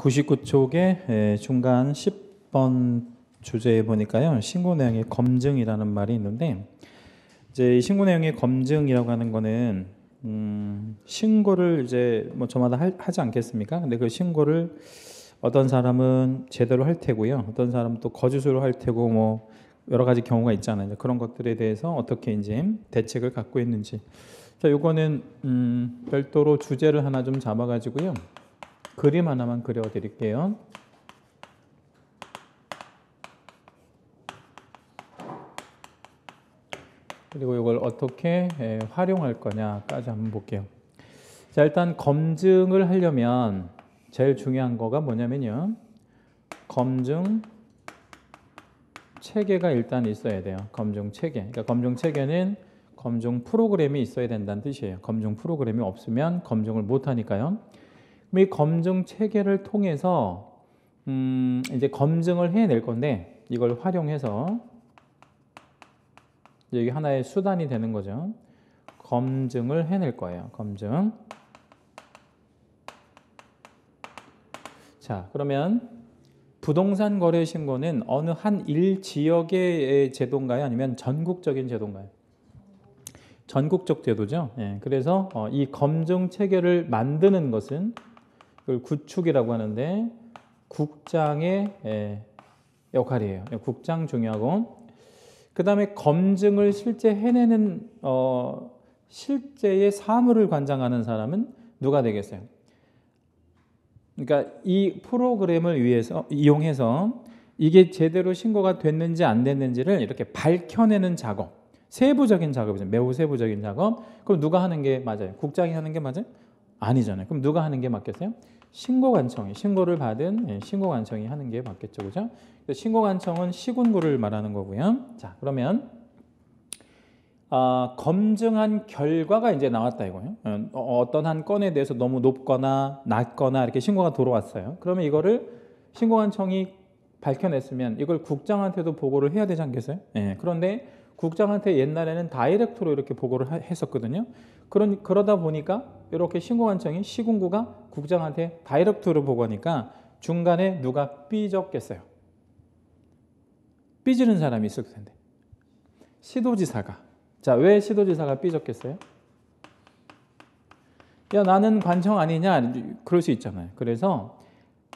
99쪽의 중간 10번 주제에 보니까요. 신고 내용의 검증이라는 말이 있는데 이제 이 신고 내용의 검증이라고 하는 거는 신고를 이제 뭐 저마다 하지 않겠습니까? 근데 그 신고를 어떤 사람은 제대로 할 테고요. 어떤 사람은 또 거짓으로 할 테고 뭐 여러 가지 경우가 있잖아요. 그런 것들에 대해서 어떻게 이제 대책을 갖고 있는지. 자, 요거는 별도로 주제를 하나 좀 잡아가지고요. 그림 하나만 그려드릴게요. 그리고 이걸 어떻게 활용할 거냐까지 한번 볼게요. 자, 일단 검증을 하려면 제일 중요한 거가 뭐냐면요. 검증 체계가 일단 있어야 돼요. 검증 체계. 그러니까 검증 체계는 검증 프로그램이 있어야 된다는 뜻이에요. 검증 프로그램이 없으면 검증을 못 하니까요. 이 검증 체계를 통해서 이제 검증을 해낼 건데 이걸 활용해서 이게 하나의 수단이 되는 거죠. 검증을 해낼 거예요. 검증. 자, 그러면 부동산 거래 신고는 어느 한 일 지역의 제도인가요? 아니면 전국적인 제도인가요? 전국적 제도죠. 예, 그래서 이 검증 체계를 만드는 것은 이걸 구축이라고 하는데 국장의 역할이에요. 국장 중요하고 그 다음에 검증을 실제 해내는 실제의 사물을 관장하는 사람은 누가 되겠어요? 그러니까 이 프로그램을 이용해서 이게 제대로 신고가 됐는지 안 됐는지를 이렇게 밝혀내는 작업, 세부적인 작업이죠. 매우 세부적인 작업. 그럼 누가 하는 게 맞아요? 국장이 하는 게 맞아요? 아니잖아요. 그럼 누가 하는 게 맞겠어요? 신고관청이, 신고를 받은 신고관청이 하는 게 맞겠죠, 그죠? 신고관청은 시군구를 말하는 거고요. 자, 그러면 검증한 결과가 이제 나왔다 이거예요. 어떤 한 건에 대해서 너무 높거나 낮거나 이렇게 신고가 들어왔어요. 그러면 이거를 신고관청이 밝혀냈으면 이걸 국장한테도 보고를 해야 되지 않겠어요? 예, 그런데 국장한테 옛날에는 다이렉트로 이렇게 보고를 했었거든요. 그러다 보니까 이렇게 신고관청이 시군구가 국장한테 다이렉트로 보고하니까 중간에 누가 삐졌겠어요? 삐지는 사람이 있을 텐데. 시도지사가. 자, 왜 시도지사가 삐졌겠어요? 야, 나는 관청 아니냐? 그럴 수 있잖아요. 그래서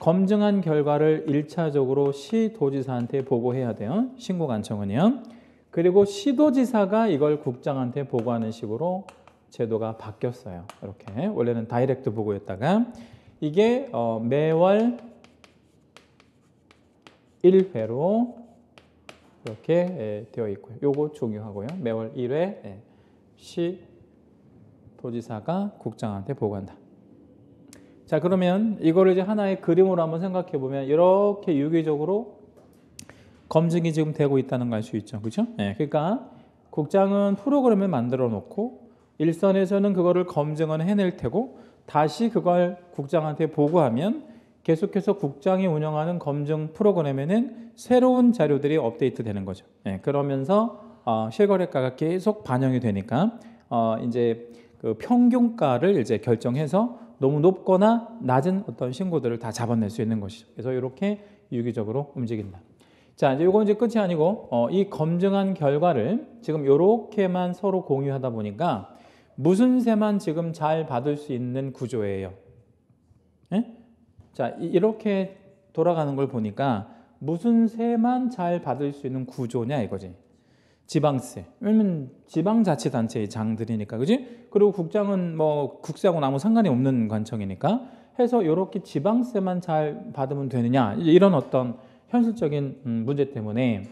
검증한 결과를 1차적으로 시도지사한테 보고해야 돼요. 신고관청은요. 그리고 시도지사가 이걸 국장한테 보고하는 식으로 제도가 바뀌었어요. 이렇게 원래는 다이렉트 보고였다가 이게 매월 1회로 이렇게 되어 있고요. 요거 중요하고요. 매월 1회 시도지사가 국장한테 보고한다. 자, 그러면 이거를 이제 하나의 그림으로 한번 생각해 보면 이렇게 유기적으로 검증이 지금 되고 있다는 걸 알 수 있죠. 그렇죠? 네, 그러니까 국장은 프로그램을 만들어 놓고 일선에서는 그거를 검증은 해낼 테고 다시 그걸 국장한테 보고하면 계속해서 국장이 운영하는 검증 프로그램에는 새로운 자료들이 업데이트 되는 거죠. 네, 그러면서 실거래가가 계속 반영이 되니까 이제 그 평균가를 이제 결정해서 너무 높거나 낮은 어떤 신고들을 다 잡아낼 수 있는 것이죠. 그래서 이렇게 유기적으로 움직인다. 자, 이제 이건 이제 끝이 아니고 이 검증한 결과를 지금 이렇게만 서로 공유하다 보니까 무슨 세만 지금 잘 받을 수 있는 구조예요. 네? 자, 이렇게 돌아가는 걸 보니까 무슨 세만 잘 받을 수 있는 구조냐 이거지. 지방세. 왜냐면 지방자치단체의 장들이니까, 그지? 그리고 국장은 뭐 국세하고는 아무 상관이 없는 관청이니까 해서 이렇게 지방세만 잘 받으면 되느냐 이런 어떤 현실적인 문제 때문에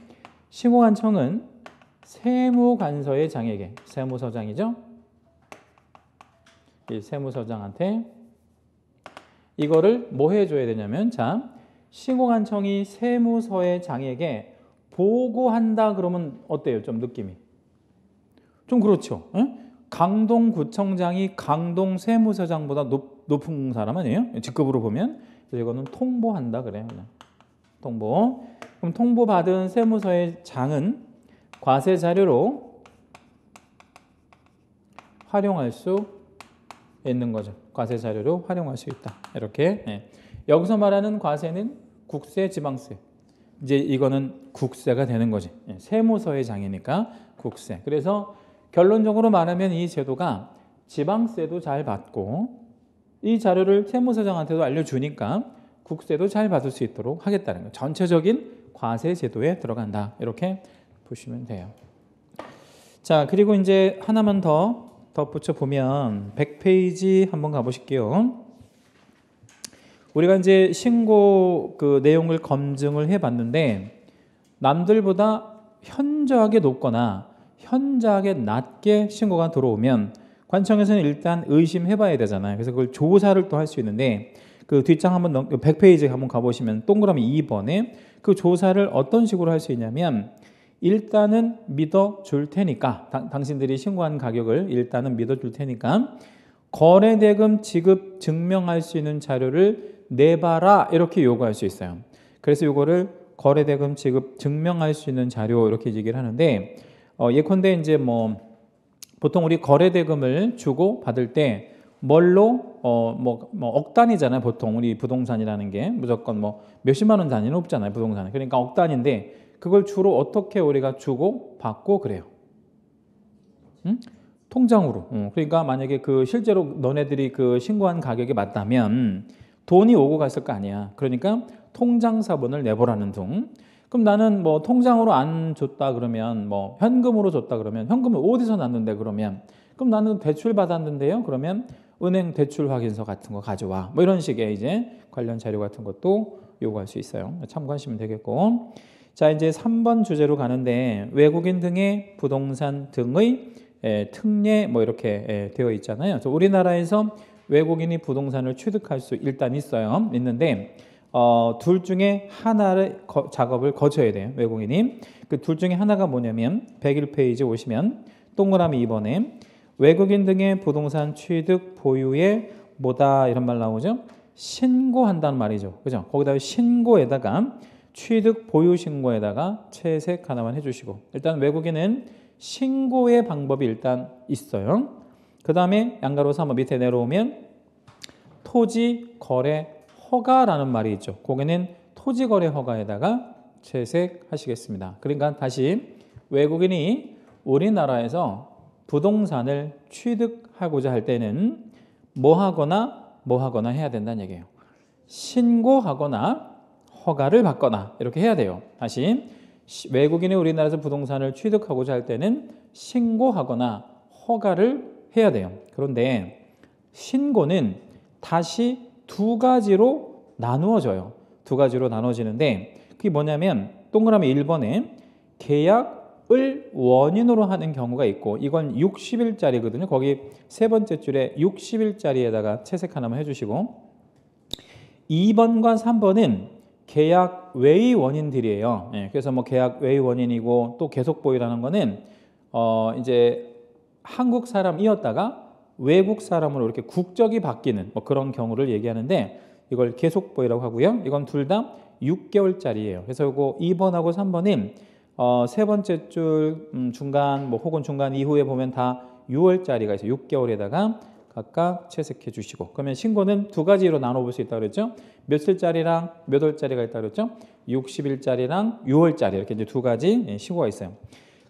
신고관청은 세무관서의 장에게, 세무서장이죠. 이 세무서장한테 이거를 뭐 해줘야 되냐면, 자, 신고관청이 세무서의 장에게 보고한다 그러면 어때요? 좀 느낌이 좀 그렇죠. 에? 강동구청장이 강동세무서장보다 높은 사람 아니에요? 직급으로 보면. 그래서 이거는 통보한다 그래요. 그냥. 통보. 그럼 통보받은 세무서의 장은 과세 자료로 활용할 수 있는 거죠. 과세 자료로 활용할 수 있다. 이렇게 여기서 말하는 과세는 국세, 지방세. 이제 이거는 국세가 되는 거지. 세무서의 장이니까 국세. 그래서 결론적으로 말하면 이 제도가 지방세도 잘 받고 이 자료를 세무서장한테도 알려주니까 국세도 잘 받을 수 있도록 하겠다는 거예요. 전체적인 과세 제도에 들어간다. 이렇게 보시면 돼요. 자, 그리고 이제 하나만 더 덧붙여 보면 100페이지 한번 가보실게요. 우리가 이제 신고 그 내용을 검증을 해봤는데 남들보다 현저하게 높거나 현저하게 낮게 신고가 들어오면 관청에서는 일단 의심해봐야 되잖아요. 그래서 그걸 조사를 또 할 수 있는데 그 뒷장 한번 100페이지 한번 가보시면 동그라미 2번에 그 조사를 어떤 식으로 할 수 있냐면 일단은 믿어줄 테니까 당신들이 신고한 가격을 일단은 믿어줄 테니까 거래대금 지급 증명할 수 있는 자료를 내봐라 이렇게 요구할 수 있어요. 그래서 이거를 거래대금 지급 증명할 수 있는 자료 이렇게 얘기를 하는데 예컨대 이제 뭐 보통 우리 거래대금을 주고 받을 때 뭘로 억 단위잖아요. 보통 우리 부동산이라는 게 무조건 뭐 몇십만 원 단위는 없잖아요. 부동산은. 그러니까 억 단위인데 그걸 주로 어떻게 우리가 주고 받고 그래요? 응? 통장으로. 그러니까 만약에 그 실제로 너네들이 그 신고한 가격이 맞다면 돈이 오고 갔을 거 아니야. 그러니까 통장사본을 내보라는 둥. 그럼 나는 뭐 통장으로 안 줬다 그러면 뭐 현금으로 줬다 그러면 현금을 어디서 났는데 그러면 그럼 나는 대출 받았는데요. 그러면 은행 대출 확인서 같은 거 가져와. 뭐 이런 식의 이제 관련 자료 같은 것도 요구할 수 있어요. 참고하시면 되겠고. 자, 이제 3번 주제로 가는데 외국인 등의 부동산 등의 특례 뭐 이렇게 되어 있잖아요. 그래서 우리나라에서 외국인이 부동산을 취득할 수 일단 있는데 둘 중에 하나의 작업을 거쳐야 돼요. 외국인이. 그 둘 중에 하나가 뭐냐면 101페이지 오시면 동그라미 2번에 외국인 등의 부동산 취득 보유에 뭐다 이런 말 나오죠. 신고한다는 말이죠. 그죠? 거기다 신고에다가 취득 보유 신고에다가 채색 하나만 해주시고 일단 외국인은 신고의 방법이 일단 있어요. 그 다음에 양가로서 한번 밑에 내려오면 토지 거래 허가라는 말이 있죠. 거기는 토지 거래 허가에다가 채색하시겠습니다. 그러니까 다시 외국인이 우리나라에서 부동산을 취득하고자 할 때는 뭐 하거나 해야 된다는 얘기예요. 신고하거나 허가를 받거나 이렇게 해야 돼요. 다시 외국인이 우리나라에서 부동산을 취득하고자 할 때는 신고하거나 허가를 해야 돼요. 그런데 신고는 다시 두 가지로 나누어져요. 두 가지로 나눠지는데 그게 뭐냐면 동그라미 1번에 계약을 원인으로 하는 경우가 있고 이건 60일짜리거든요. 거기 세 번째 줄에 60일짜리에다가 채색 하나만 해주시고 2번과 3번은 계약 외의 원인들이에요. 그래서 뭐 계약 외의 원인이고 또 계속 보유라는 거는 이제 한국 사람이었다가 외국 사람으로 이렇게 국적이 바뀌는 뭐 그런 경우를 얘기하는데 이걸 계속 보유라고 하고요. 이건 둘 다 6개월짜리예요. 그래서 이거 2번하고 3번은 세 번째 줄 중간 뭐 혹은 중간 이후에 보면 다 6월짜리가 있어요. 6개월에다가 각각 채색해 주시고 그러면 신고는 두 가지로 나눠볼 수 있다고 그랬죠. 며칠짜리랑 몇 월짜리가 있다고 그랬죠. 60일짜리랑 6월짜리 이렇게 이제 두 가지 신고가 있어요.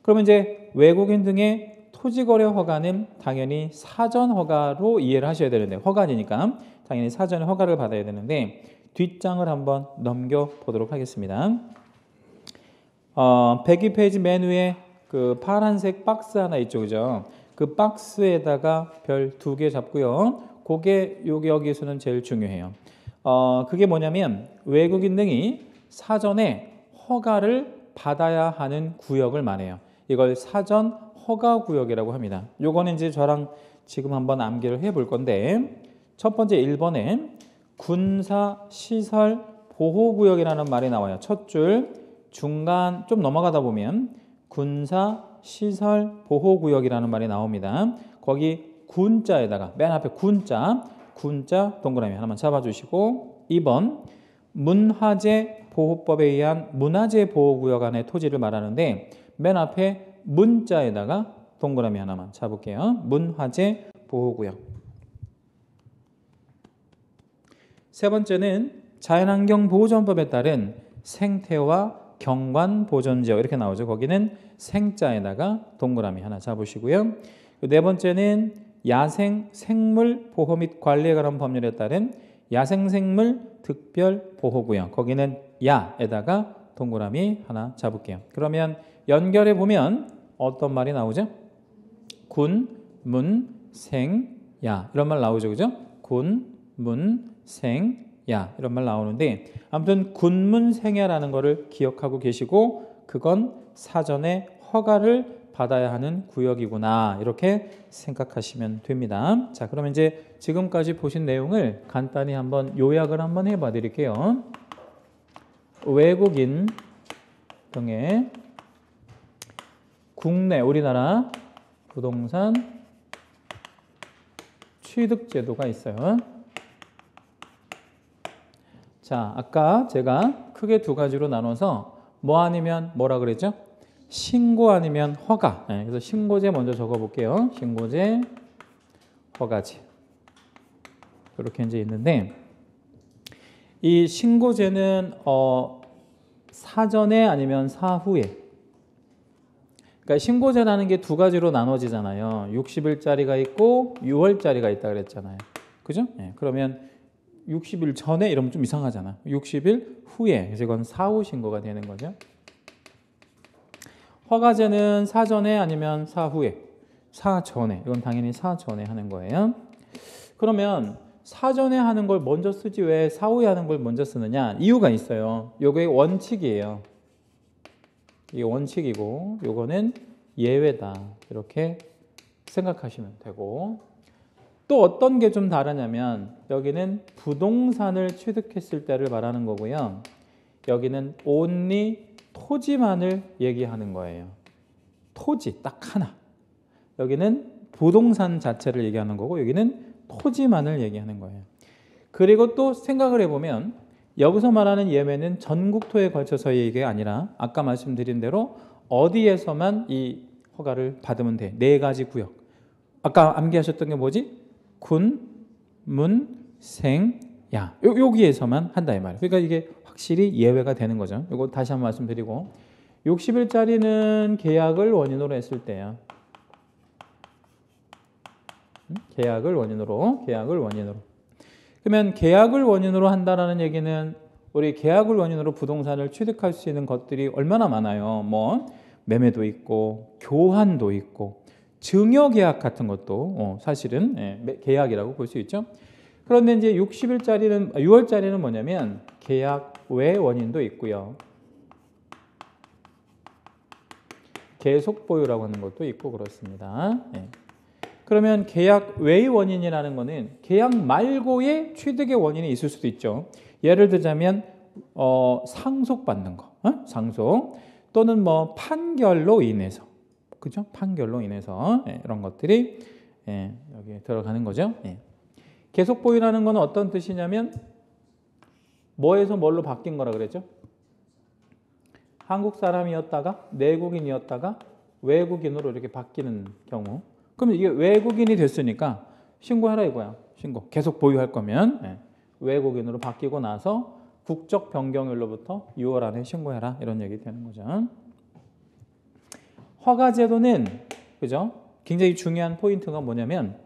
그러면 이제 외국인 등의 토지거래 허가는 당연히 사전 허가로 이해를 하셔야 되는데 허가니까 당연히 사전에 허가를 받아야 되는데 뒷장을 한번 넘겨보도록 하겠습니다. 102페이지 맨 위에 그 파란색 박스 하나 있죠. 그죠? 그 박스에다가 별 2개 잡고요. 그게 여기에서는 제일 중요해요. 그게 뭐냐면 외국인 등이 사전에 허가를 받아야 하는 구역을 말해요. 이걸 사전 허가 구역이라고 합니다. 요거는 이제 저랑 지금 한번 암기를 해볼 건데 첫 번째 1번에 군사시설 보호구역이라는 말이 나와요. 첫 줄 중간 좀 넘어가다 보면 군사시설 보호구역이라는 말이 나옵니다. 거기 군자에다가 맨 앞에 군자 동그라미 하나만 잡아주시고 2번 문화재 보호법에 의한 문화재 보호구역 안의 토지를 말하는데 맨 앞에 문자에다가 동그라미 하나만 잡을게요. 문화재 보호구역. 세 번째는 자연환경보존법에 따른 생태와 경관보존지역 이렇게 나오죠. 거기는 생자에다가 동그라미 하나 잡으시고요. 네 번째는 야생 생물 보호 및 관리에 관한 법률에 따른 야생생물 특별보호구역 거기는 야에다가 동그라미 하나 잡을게요. 그러면 연결해 보면 어떤 말이 나오죠? 군, 문, 생, 야 이런 말 나오죠. 그죠? 군, 문, 생, 야 이런 말 나오는데 아무튼 군문생야라는 거를 기억하고 계시고 그건 사전에 허가를 받아야 하는 구역이구나 이렇게 생각하시면 됩니다. 자, 그러면 이제 지금까지 보신 내용을 간단히 한번 요약을 한번 해봐 드릴게요. 외국인 등의 국내 우리나라 부동산 취득 제도가 있어요. 자, 아까 제가 크게 두 가지로 나눠서 뭐 아니면 뭐라 그랬죠? 신고 아니면 허가. 네, 그래서 신고제 먼저 적어볼게요. 신고제, 허가제. 이렇게 이제 있는데 이 신고제는 사전에 아니면 사후에. 그러니까 신고제라는 게 두 가지로 나눠지잖아요. 60일짜리가 있고 6월짜리가 있다 그랬잖아요. 그죠? 네, 그러면 60일 전에 이러면 좀 이상하잖아. 60일 후에. 그래서 이건 사후 신고가 되는 거죠. 허가제는 사전에 아니면 사후에, 사전에. 이건 당연히 사전에 하는 거예요. 그러면 사전에 하는 걸 먼저 쓰지 왜 사후에 하는 걸 먼저 쓰느냐? 이유가 있어요. 요게 원칙이에요. 이게 원칙이고 요거는 예외다. 이렇게 생각하시면 되고 또 어떤 게 좀 다르냐면 여기는 부동산을 취득했을 때를 말하는 거고요. 여기는 only 토지만을 얘기하는 거예요. 토지 딱 하나. 여기는 부동산 자체를 얘기하는 거고 여기는 토지만을 얘기하는 거예요. 그리고 또 생각을 해보면 여기서 말하는 예외는 전국토에 걸쳐서의 얘기가 아니라 아까 말씀드린 대로 어디에서만 이 허가를 받으면 돼. 네 가지 구역. 아까 암기하셨던 게 뭐지? 군, 문, 생, 야. 여기에서만 한다 이 말이에요. 그러니까 이게 확실히 예외가 되는 거죠. 이거 다시 한번 말씀드리고 60일짜리는 계약을 원인으로 했을 때요. 계약을 원인으로. 그러면 계약을 원인으로 한다라는 얘기는 우리 계약을 원인으로 부동산을 취득할 수 있는 것들이 얼마나 많아요. 뭐 매매도 있고 교환도 있고 증여계약 같은 것도 사실은 계약이라고 볼 수 있죠. 그런데 이제 60일짜리는 6월짜리는 뭐냐면 계약 외 원인도 있고요. 계속 보유라고 하는 것도 있고 그렇습니다. 그러면 계약 외의 원인이라는 거는 계약 말고의 취득의 원인이 있을 수도 있죠. 예를 들자면 상속받는 거, 상속 또는 뭐 판결로 인해서, 그죠? 판결로 인해서 이런 것들이 여기 들어가는 거죠. 계속 보유라는 건 어떤 뜻이냐면 뭐에서 뭘로 바뀐 거라 그랬죠? 한국 사람이었다가 내국인이었다가 외국인으로 이렇게 바뀌는 경우. 그러면 이게 외국인이 됐으니까 신고해라 이거야. 신고. 계속 보유할 거면 외국인으로 바뀌고 나서 국적 변경일로부터 6월 안에 신고해라 이런 얘기 되는 거죠. 허가제도는 그죠? 굉장히 중요한 포인트가 뭐냐면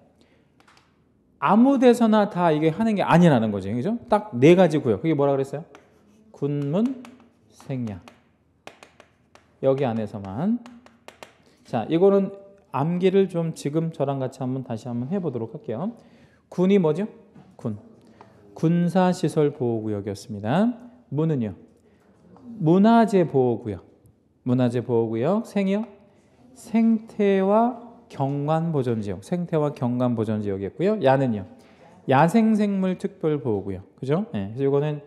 아무 데서나 다 이게 하는 게 아니라는 거죠. 그죠? 딱 네 가지 구역. 그게 뭐라 그랬어요? 군문, 생야. 여기 안에서만. 자, 이거는 암기를 좀 지금 저랑 같이 다시 한번 해보도록 할게요. 군이 뭐죠? 군. 군사시설보호구역이었습니다. 문은요? 문화재보호구역. 문화재보호구역. 생이요? 생태와 경관보존지역. 생태와 경관보존지역이었고요. 야는요? 야생생물특별보호구역. 그죠? 그래서 이거는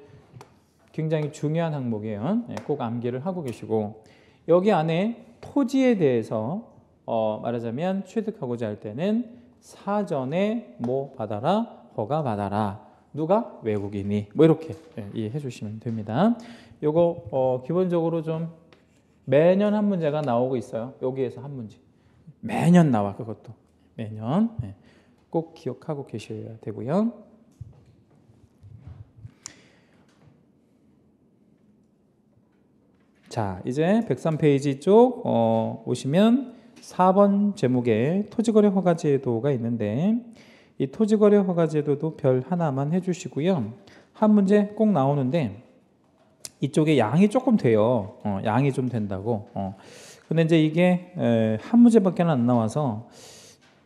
굉장히 중요한 항목이에요. 꼭 암기를 하고 계시고 여기 안에 토지에 대해서 말하자면 취득하고자 할 때는 사전에 뭐 받아라, 허가 받아라. 누가? 외국인이. 뭐 이렇게 이해해 주시면 됩니다. 요거 기본적으로 좀 매년 한 문제가 나오고 있어요. 여기에서 한 문제. 매년 나와 그것도. 매년. 꼭 기억하고 계셔야 되고요. 자, 이제 103페이지 쪽 오시면 4번 제목에 토지거래 허가제도가 있는데 이 토지거래 허가제도도 별 하나만 해주시고요. 한 문제 꼭 나오는데 이쪽에 양이 조금 돼요. 양이 좀 된다고. 근데 이제 이게 한 문제밖에 안 나와서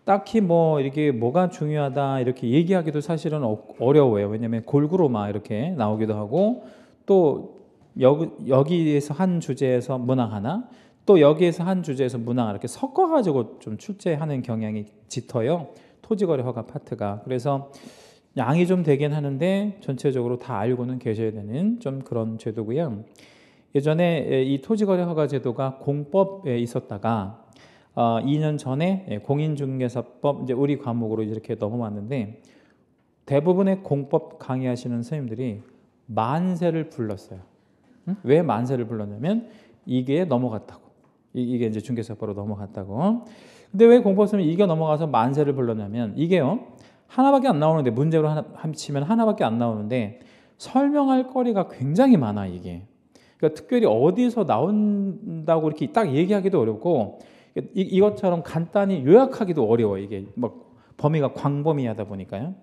딱히 뭐 이렇게 뭐가 중요하다 이렇게 얘기하기도 사실은 어려워요. 왜냐하면 골고루 막 이렇게 나오기도 하고 또 여기에서 한 주제에서 문항 하나 또 여기에서 한 주제에서 문항 이렇게 섞어가지고 좀 출제하는 경향이 짙어요. 토지거래 허가 파트가. 그래서 양이 좀 되긴 하는데 전체적으로 다 알고는 계셔야 되는 좀 그런 제도고요. 예전에 이 토지거래 허가 제도가 공법에 있었다가 2년 전에 공인중개사법 이제 우리 과목으로 이렇게 넘어왔는데 대부분의 공법 강의하시는 선생님들이 만세를 불렀어요. 왜 만세를 불렀냐면 이게 넘어갔다고. 이게 이제 중개사법으로 넘어갔다고. 근데 왜 공법 쓰면 이게 넘어가서 만세를 불렀냐면 이게요. 하나밖에 안 나오는데 문제로 치면 하나밖에 안 나오는데 설명할 거리가 굉장히 많아 이게. 그러니까 특별히 어디서 나온다고 이렇게 딱 얘기하기도 어렵고 이것처럼 간단히 요약하기도 어려워 이게 막 범위가 광범위하다 보니까요.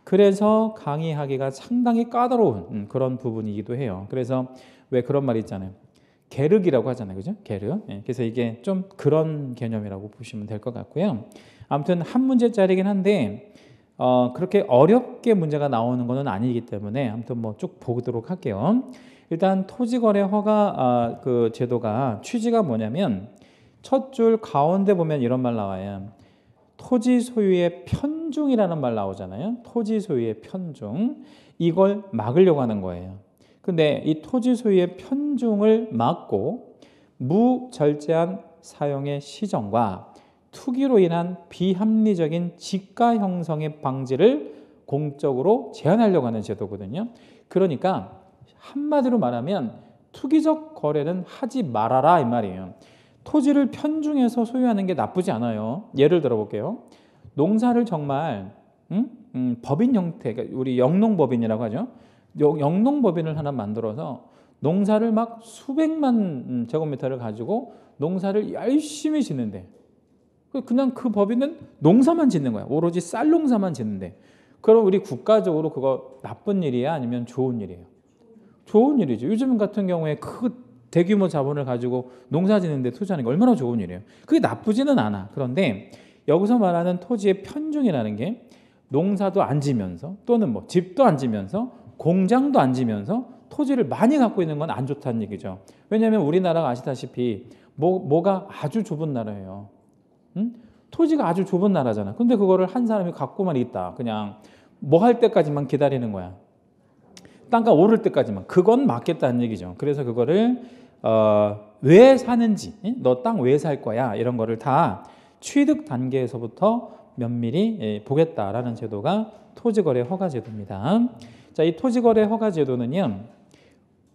그래서 강의하기가 상당히 까다로운 그런 부분이기도 해요. 그래서 왜 그런 말이 있잖아요. 계륵이라고 하잖아요. 그죠? 계륵. 그래서 이게 좀 그런 개념이라고 보시면 될 것 같고요. 아무튼 한 문제짜리긴 한데 그렇게 어렵게 문제가 나오는 것은 아니기 때문에 아무튼 뭐 쭉 보도록 할게요. 일단 토지거래 허가 그 제도가 취지가 뭐냐면 첫 줄 가운데 보면 이런 말 나와요. 토지 소유의 편중이라는 말 나오잖아요. 토지 소유의 편중. 이걸 막으려고 하는 거예요. 근데 이 토지 소유의 편중을 막고 무절제한 사용의 시정과 투기로 인한 비합리적인 지가 형성의 방지를 공적으로 제한하려고 하는 제도거든요. 그러니까 한마디로 말하면 투기적 거래는 하지 말아라 이 말이에요. 토지를 편중해서 소유하는 게 나쁘지 않아요. 예를 들어 볼게요. 농사를 정말 법인 형태, 그러니까 우리 영농법인이라고 하죠. 영농법인을 하나 만들어서 농사를 막 수백만 제곱미터를 가지고 농사를 열심히 짓는데 그냥 그 법인은 농사만 짓는 거야. 오로지 쌀 농사만 짓는데 그럼 우리 국가적으로 그거 나쁜 일이야? 아니면 좋은 일이에요? 좋은 일이죠. 요즘 같은 경우에 그 대규모 자본을 가지고 농사 짓는 데 투자하는 게 얼마나 좋은 일이에요. 그게 나쁘지는 않아. 그런데 여기서 말하는 토지의 편중이라는 게 농사도 안 지면서 또는 뭐 집도 안 지면서 공장도 안 지면서 토지를 많이 갖고 있는 건 안 좋다는 얘기죠. 왜냐하면 우리나라가 아시다시피 뭐가 아주 좁은 나라예요. 토지가 아주 좁은 나라잖아. 근데 그거를 한 사람이 갖고만 있다. 그냥 뭐 할 때까지만 기다리는 거야. 땅값 오를 때까지만. 그건 맞겠다는 얘기죠. 그래서 그거를 왜 사는지, 너 땅 왜 살 거야? 이런 거를 다 취득 단계에서부터 면밀히 보겠다라는 제도가 토지거래 허가제도입니다. 자, 이 토지거래 허가제도는요,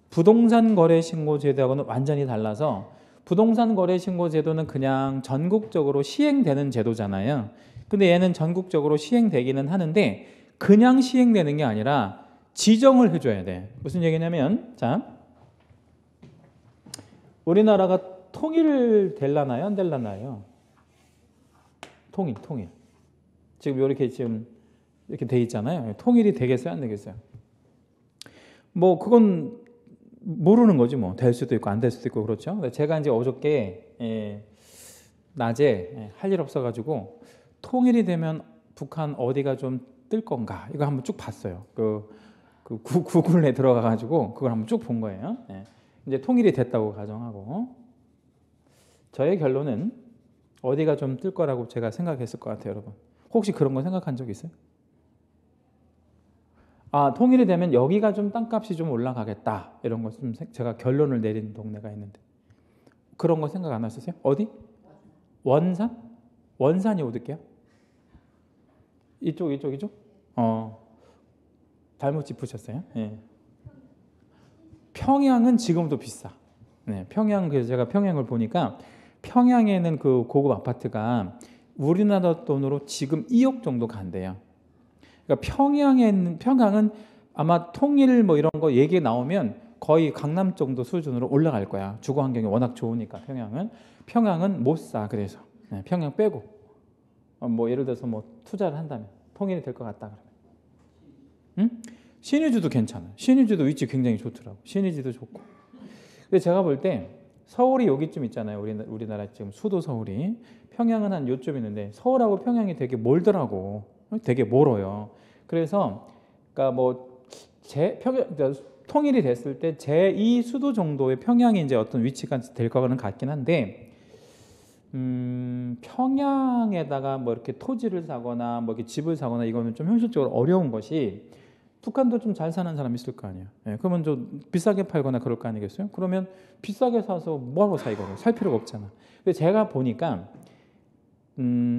부동산 거래 신고 제도하고는 완전히 달라서 부동산 거래 신고 제도는 그냥 전국적으로 시행되는 제도잖아요. 근데 얘는 전국적으로 시행되기는 하는데 그냥 시행되는 게 아니라 지정을 해줘야 돼. 무슨 얘기냐면, 자, 우리나라가 통일될라나요? 안 될라나요? 통일. 지금 이렇게 돼 있잖아요. 통일이 되겠어요? 안 되겠어요? 뭐 그건 모르는 거지 뭐. 될 수도 있고 안 될 수도 있고 그렇죠. 제가 이제 어저께 낮에 할 일 없어가지고 통일이 되면 북한 어디가 좀 뜰 건가 이거 한번 쭉 봤어요. 그 구글에 들어가가지고 그걸 한번 쭉 본 거예요. 이제 통일이 됐다고 가정하고 저의 결론은 어디가 좀 뜰 거라고 제가 생각했을 것 같아요, 여러분. 혹시 그런 거 생각한 적 있어요? 통일이 되면 여기가 좀 땅값이 좀 올라가겠다 이런 거 좀 제가 결론을 내린 동네가 있는데 그런 거 생각 안 하셨어요? 어디? 원산? 원산이 어디게요? 이쪽? 잘못 짚으셨어요. 예. 평양은 지금도 비싸. 네, 그래서 제가 평양을 보니까 평양에는 그 고급 아파트가 우리나라 돈으로 지금 2억 정도 간대요. 그러니까 평양은 아마 통일 뭐 이런 거 얘기 나오면 거의 강남 정도 수준으로 올라갈 거야. 주거 환경이 워낙 좋으니까 평양은 못 사. 그래서 평양 빼고 뭐 예를 들어서 뭐 투자를 한다면 통일이 될 것 같다 그러면. 응? 신의주도 괜찮아. 신의주도 위치 굉장히 좋더라고. 신의주도 좋고. 근데 제가 볼 때 서울이 여기쯤 있잖아요. 우리나라 지금 수도 서울이. 평양은 한 요쯤 있는데 서울하고 평양이 되게 멀더라고. 되게 멀어요. 그래서 그러니까 뭐 그러니까 통일이 됐을 때 제2 수도 정도의 평양이 이제 어떤 위치가 될 거는 같긴 한데 평양에다가 뭐 이렇게 토지를 사거나 뭐 이렇게 집을 사거나 이거는 좀 현실적으로 어려운 것이 북한도 좀 잘 사는 사람 있을 거 아니에요. 그러면 좀 비싸게 팔거나 그럴 거 아니겠어요? 그러면 비싸게 사서 뭐하러 사 이거를 살 필요가 없잖아. 근데 제가 보니까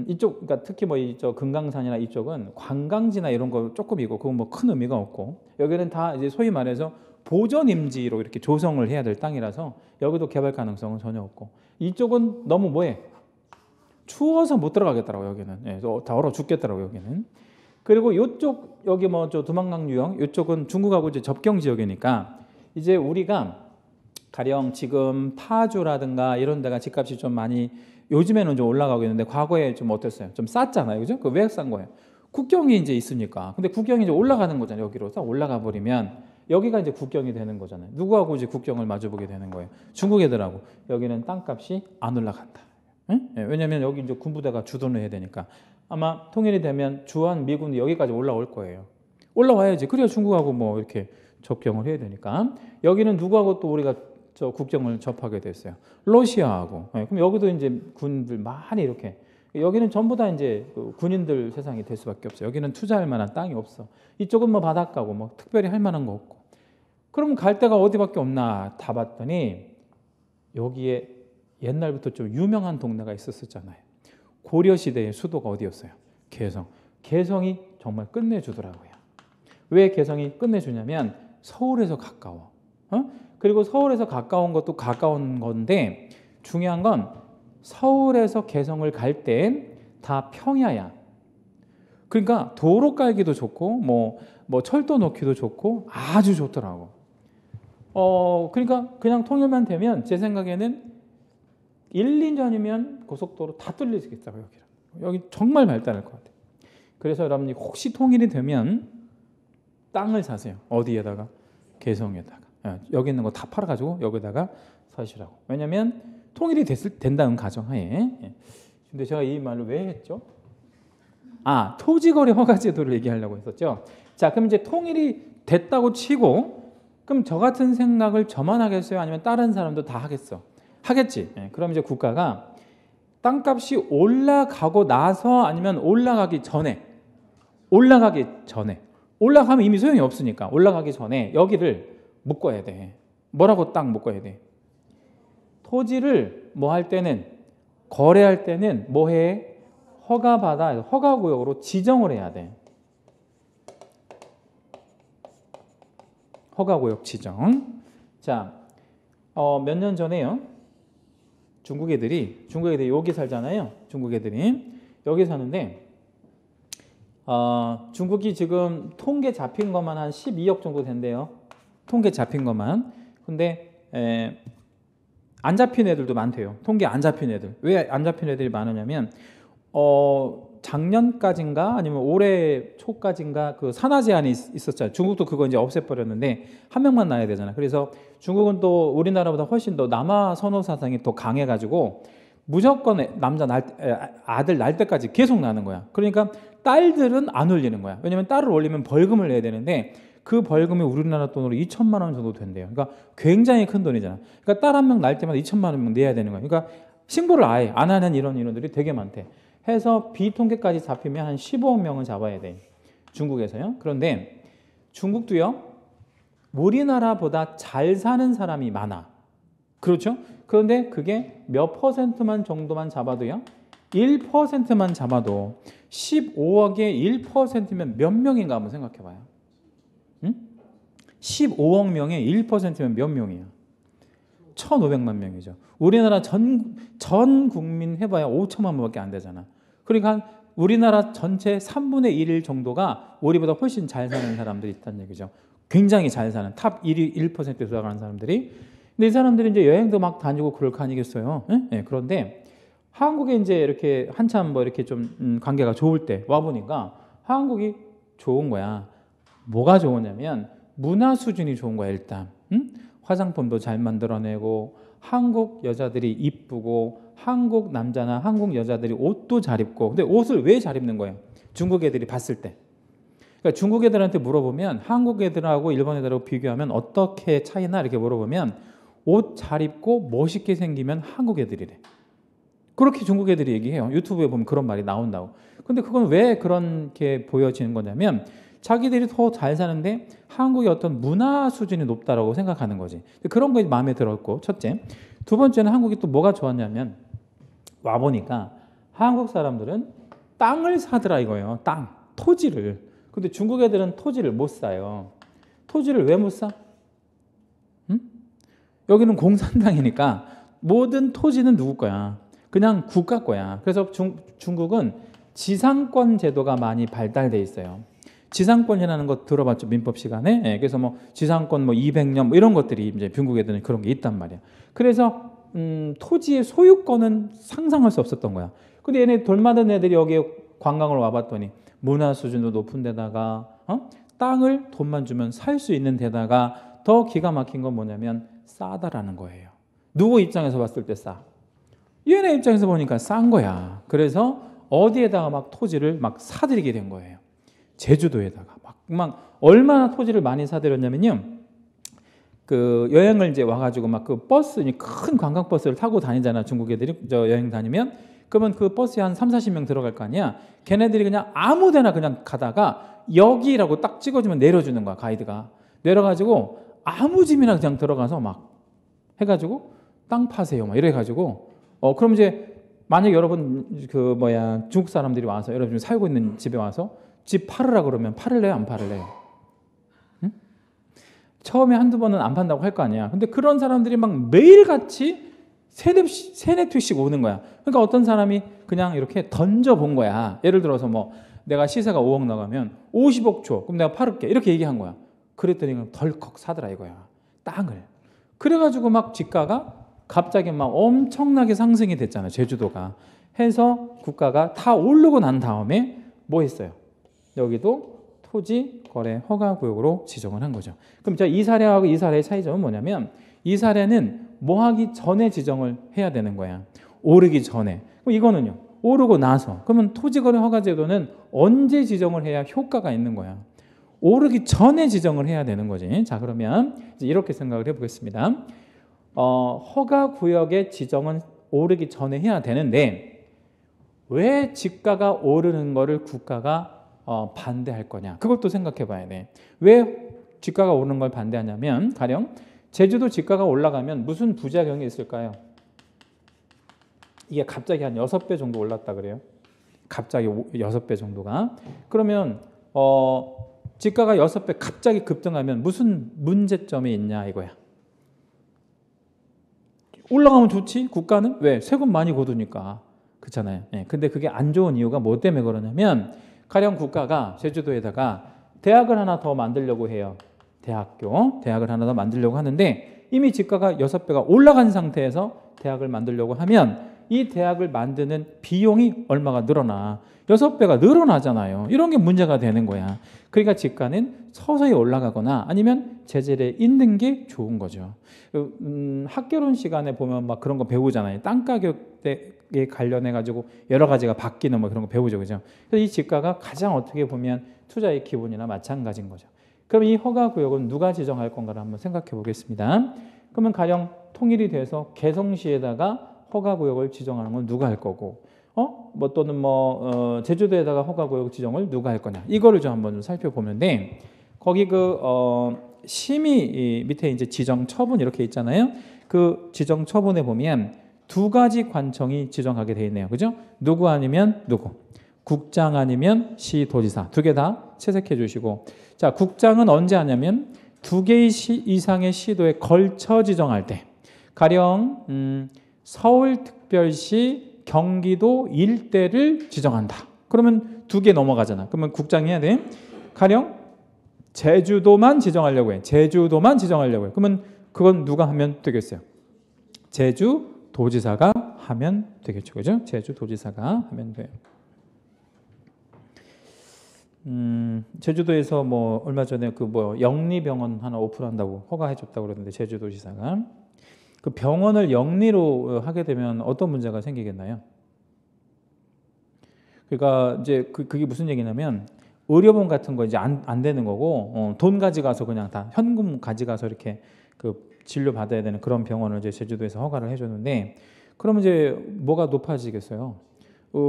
이쪽 그러니까 특히 뭐 이쪽 금강산이나 이쪽은 관광지나 이런 거 조금이고 그건 뭐 큰 의미가 없고 여기는 다 이제 소위 말해서 보전 임지로 이렇게 조성을 해야 될 땅이라서 여기도 개발 가능성은 전혀 없고 이쪽은 너무 뭐해 추워서 못 들어가겠더라고 여기는. 다 얼어 죽겠더라고 여기는. 그리고 이쪽 여기 뭐 저 두만강 유형 이쪽은 중국하고 이제 접경 지역이니까 이제 우리가 가령 지금 파주라든가 이런 데가 집값이 좀 많이 요즘에는 좀 올라가고 있는데 과거에 좀 어땠어요? 좀 쌌잖아요, 그죠? 그 왜 싼 거예요? 국경이 이제 있으니까. 근데 국경이 이제 올라가는 거잖아요. 여기로 딱 올라가 버리면 여기가 이제 국경이 되는 거잖아요. 누구하고 이제 국경을 마주보게 되는 거예요? 중국 애들하고. 여기는 땅값이 안 올라간다. 응? 왜냐하면 여기 이제 군부대가 주둔을 해야 되니까. 아마 통일이 되면 주한 미군이 여기까지 올라올 거예요. 올라와야지. 그래야 중국하고 뭐 이렇게 접경을 해야 되니까. 여기는 누구하고 또 우리가 저 국경을 접하게 됐어요. 러시아하고. 그럼 여기도 이제 군들 많이 이렇게. 여기는 전부 다 이제 군인들 세상이 될 수밖에 없어요. 여기는 투자할 만한 땅이 없어. 이쪽은 뭐 바닷가고 뭐 특별히 할 만한 거 없고. 그럼 갈 데가 어디밖에 없나 다 봤더니 여기에 옛날부터 좀 유명한 동네가 있었잖아요. 고려시대의 수도가 어디였어요? 개성. 개성이 정말 끝내주더라고요. 왜 개성이 끝내주냐면 서울에서 가까워. 그리고 서울에서 가까운 것도 가까운 건데 중요한 건 서울에서 개성을 갈 때 다 평야야. 그러니까 도로 깔기도 좋고 뭐 철도 놓기도 좋고 아주 좋더라고. 그러니까 그냥 통일만 되면 제 생각에는 1, 2년이면 고속도로 다 뚫릴 수 있다고 여기 정말 발달할 것 같아요. 그래서 여러분이 혹시 통일이 되면 땅을 사세요. 어디에다가? 개성에다가. 여기 있는 거 다 팔아가지고 여기다가 사시라고. 왜냐하면 통일이 된다는 가정하에. 근데 제가 이 말을 왜 했죠? 토지거래 허가제도를 얘기하려고 했었죠. 자, 그럼 이제 통일이 됐다고 치고 그럼 저 같은 생각을 저만 하겠어요? 아니면 다른 사람도 다 하겠어? 하겠지. 그럼 이제 국가가 땅값이 올라가고 나서 아니면 올라가기 전에 올라가면 이미 소용이 없으니까 올라가기 전에 여기를 묶어야 돼. 뭐라고 땅 묶어야 돼? 토지를 뭐 할 때는 거래할 때는 뭐 해? 허가받아 허가구역으로 지정을 해야 돼. 허가구역 지정. 자, 몇 년 전에요. 중국 애들이 여기 살잖아요. 중국 애들이 여기 사는데 중국이 지금 통계 잡힌 것만 한 12억 정도 된대요. 통계 잡힌 것만. 근데 안 잡힌 애들도 많대요. 통계 안 잡힌 애들. 왜 안 잡힌 애들이 많으냐면 작년까지인가 아니면 올해 초까지인가 그 산하 제한이 있었잖아요. 중국도 그거 이제 없애버렸는데 한 명만 낳아야 되잖아. 그래서 중국은 또 우리나라보다 훨씬 더 남아 선호 사상이 더 강해가지고 무조건 아들 낳을 때까지 계속 낳는 거야. 그러니까 딸들은 안 올리는 거야. 왜냐면 딸을 올리면 벌금을 내야 되는데 그 벌금이 우리나라 돈으로 2천만 원 정도 된대요. 그러니까 굉장히 큰 돈이잖아. 그러니까 딸 한 명 낳을 때마다 2천만 원 내야 되는 거야. 그러니까 신고를 아예 안 하는 이런 인원들이 되게 많대. 해서 비통계까지 잡히면 한 15억 명은 잡아야 돼. 중국에서요. 그런데 중국도요. 우리나라보다 잘 사는 사람이 많아. 그렇죠? 그런데 그게 몇 퍼센트만 정도만 잡아도요. 1%만 잡아도 15억의 1%면 몇 명인가 한번 생각해 봐요. 15억 명의 1%면 몇 명이야? 1,500만 명이죠. 우리나라 전 국민 해봐야 5천만 명밖에 안 되잖아. 그러니까 우리나라 전체 3분의 1 정도가 우리보다 훨씬 잘 사는 사람들이 있다는 얘기죠. 굉장히 잘 사는 탑 1위 1%에 들어가는 사람들이. 근데 이 사람들이 이제 여행도 막 다니고 그럴 거 아니겠어요? 예? 그런데 한국에 이제 이렇게 한참 뭐 이렇게 좀 관계가 좋을 때 와 보니까 한국이 좋은 거야. 뭐가 좋으냐면 문화 수준이 좋은 거야 일단. 화장품도 잘 만들어내고 한국 여자들이 이쁘고 한국 남자나 한국 여자들이 옷도 잘 입고. 근데 옷을 왜 잘 입는 거예요? 중국 애들이 봤을 때. 그러니까 중국 애들한테 물어보면 한국 애들하고 일본 애들하고 비교하면 어떻게 차이나 이렇게 물어보면 옷 잘 입고 멋있게 생기면 한국 애들이래. 그렇게 중국 애들이 얘기해요. 유튜브에 보면 그런 말이 나온다고. 근데 그건 왜 그렇게 보여지는 거냐면 자기들이 더 잘 사는데 한국의 어떤 문화 수준이 높다라고 생각하는 거지. 그런 거 마음에 들었고 첫째. 두 번째는 한국이 또 뭐가 좋았냐면 와보니까 한국 사람들은 땅을 사더라 이거예요. 땅, 토지를. 근데 중국 애들은 토지를 못 사요. 토지를 왜 못 사? 여기는 공산당이니까 모든 토지는 누구 거야? 그냥 국가 거야. 그래서 중국은 지상권 제도가 많이 발달돼 있어요. 지상권이라는 거 들어봤죠? 민법 시간에. 예, 그래서 뭐 지상권 뭐 200년 뭐 이런 것들이 이제 중국 애들은 그런 게 있단 말이야. 그래서 토지의 소유권은 상상할 수 없었던 거야. 근데 얘네 돌맞은 애들이 여기에 관광을 와봤더니 문화 수준도 높은 데다가 땅을 돈만 주면 살 수 있는 데다가 더 기가 막힌 건 뭐냐면 싸다라는 거예요. 누구 입장에서 봤을 때 싸? 얘네 입장에서 보니까 싼 거야. 그래서 어디에다가 막 토지를 막 사들이게 된 거예요. 제주도에다가 막 얼마나 토지를 많이 사들였냐면요. 그 여행을 이제 와가지고 막 그 버스, 큰 관광 버스를 타고 다니잖아. 중국 애들이 저 여행 다니면. 그러면 그 버스에 한 3, 40명 들어갈 거 아니야. 걔네들이 그냥 아무 데나 그냥 가다가 여기라고 딱 찍어주면 내려주는 거야. 가이드가. 내려가지고 아무 집이나 그냥 들어가서 막 해가지고 땅 파세요. 막 이래가지고 그럼 이제 만약 여러분 중국 사람들이 와서 여러분 살고 있는 집에 와서 집 팔으라 그러면 팔을래요? 안 팔을래요? 응? 처음에 한두 번은 안 판다고 할 거 아니야. 근데 그런 사람들이 막 매일같이 세네 투씩 오는 거야. 그러니까 어떤 사람이 그냥 이렇게 던져본 거야. 예를 들어서 뭐 내가 시세가 5억 나가면 50억 줘. 그럼 내가 팔을게. 이렇게 얘기한 거야. 그랬더니 덜컥 사더라 이거야. 땅을. 그래가지고 막 집가가 갑자기 막 엄청나게 상승이 됐잖아요. 제주도가. 해서 국가가 다 오르고 난 다음에 뭐 했어요? 여기도 토지 거래 허가 구역으로 지정을 한 거죠. 그럼 이 사례하고 이 사례의 차이점은 뭐냐면 이 사례는 뭐 하기 전에 지정을 해야 되는 거야. 오르기 전에. 그럼 이거는요. 오르고 나서. 그러면 토지 거래 허가 제도는 언제 지정을 해야 효과가 있는 거야? 오르기 전에 지정을 해야 되는 거지. 자, 그러면 이제 이렇게 생각을 해보겠습니다. 허가 구역의 지정은 오르기 전에 해야 되는데 왜 집가가 오르는 거를 국가가 반대할 거냐? 그것도 생각해 봐야 돼. 왜 집가가 오르는 걸 반대하냐면 가령 제주도 집가가 올라가면 무슨 부작용이 있을까요? 이게 갑자기 한 6배 정도 올랐다 그래요. 갑자기 6배 정도가. 그러면 집가가 6배 갑자기 급등하면 무슨 문제점이 있냐 이거야. 올라가면 좋지. 국가는 왜? 세금 많이 거두니까. 그렇잖아요. 예. 근데 그게 안 좋은 이유가 뭐 때문에 그러냐면 가령 국가가 제주도에다가 대학을 하나 더 만들려고 해요. 대학을 하나 더 만들려고 하는데 이미 집가가 6배가 올라간 상태에서 대학을 만들려고 하면 이 대학을 만드는 비용이 얼마가 늘어나. 6배가 늘어나잖아요. 이런 게 문제가 되는 거야. 그러니까 집가는 서서히 올라가거나 아니면 제재를 있는 게 좋은 거죠. 학개론 시간에 보면 막 그런 거 배우잖아요. 땅 가격에 관련해 가지고 여러 가지가 바뀌는 뭐 그런 거 배우죠, 그죠? 그래서 이 집가가 가장 어떻게 보면 투자의 기본이나 마찬가지인 거죠. 그럼 이 허가 구역은 누가 지정할 건가를 한번 생각해 보겠습니다. 그러면 가령 통일이 돼서 개성시에다가 허가 구역을 지정하는 건 누가 할 거고, 뭐 또는 제주도에다가 허가 구역 지정을 누가 할 거냐, 이거를 좀 한번 좀 살펴보는데 거기 심의 밑에 이제 지정 처분 이렇게 있잖아요. 그 지정 처분에 보면 두 가지 관청이 지정하게 돼 있네요, 그죠? 누구 아니면 누구, 국장 아니면 시도지사, 두 개 다 채색해 주시고, 자, 국장은 언제 하냐면 2개 이상의 시도에 걸쳐 지정할 때, 가령 서울특별시 경기도 일대를 지정한다. 그러면 2개 넘어가잖아. 그러면 국장이 해야 돼. 가령 제주도만 지정하려고 해. 제주도만 지정하려고 해. 그러면 그건 누가 하면 되겠어요? 제주도지사가 하면 되겠죠. 그죠? 제주도지사가 하면 돼요. 제주도에서 뭐 얼마 전에 그 뭐 영리병원 하나 오픈한다고 허가해줬다고 그러는데 제주도지사가 그 병원을 영리로 하게 되면 어떤 문제가 생기겠나요? 그러니까 이제 그게 무슨 얘기냐면 의료보험 같은 거 이제 안 되는 거고 돈 가져가서 그냥 다 현금 가져가서 이렇게 그 진료 받아야 되는 그런 병원을 이제 제주도에서 허가를 해줬는데 그러면 이제 뭐가 높아지겠어요?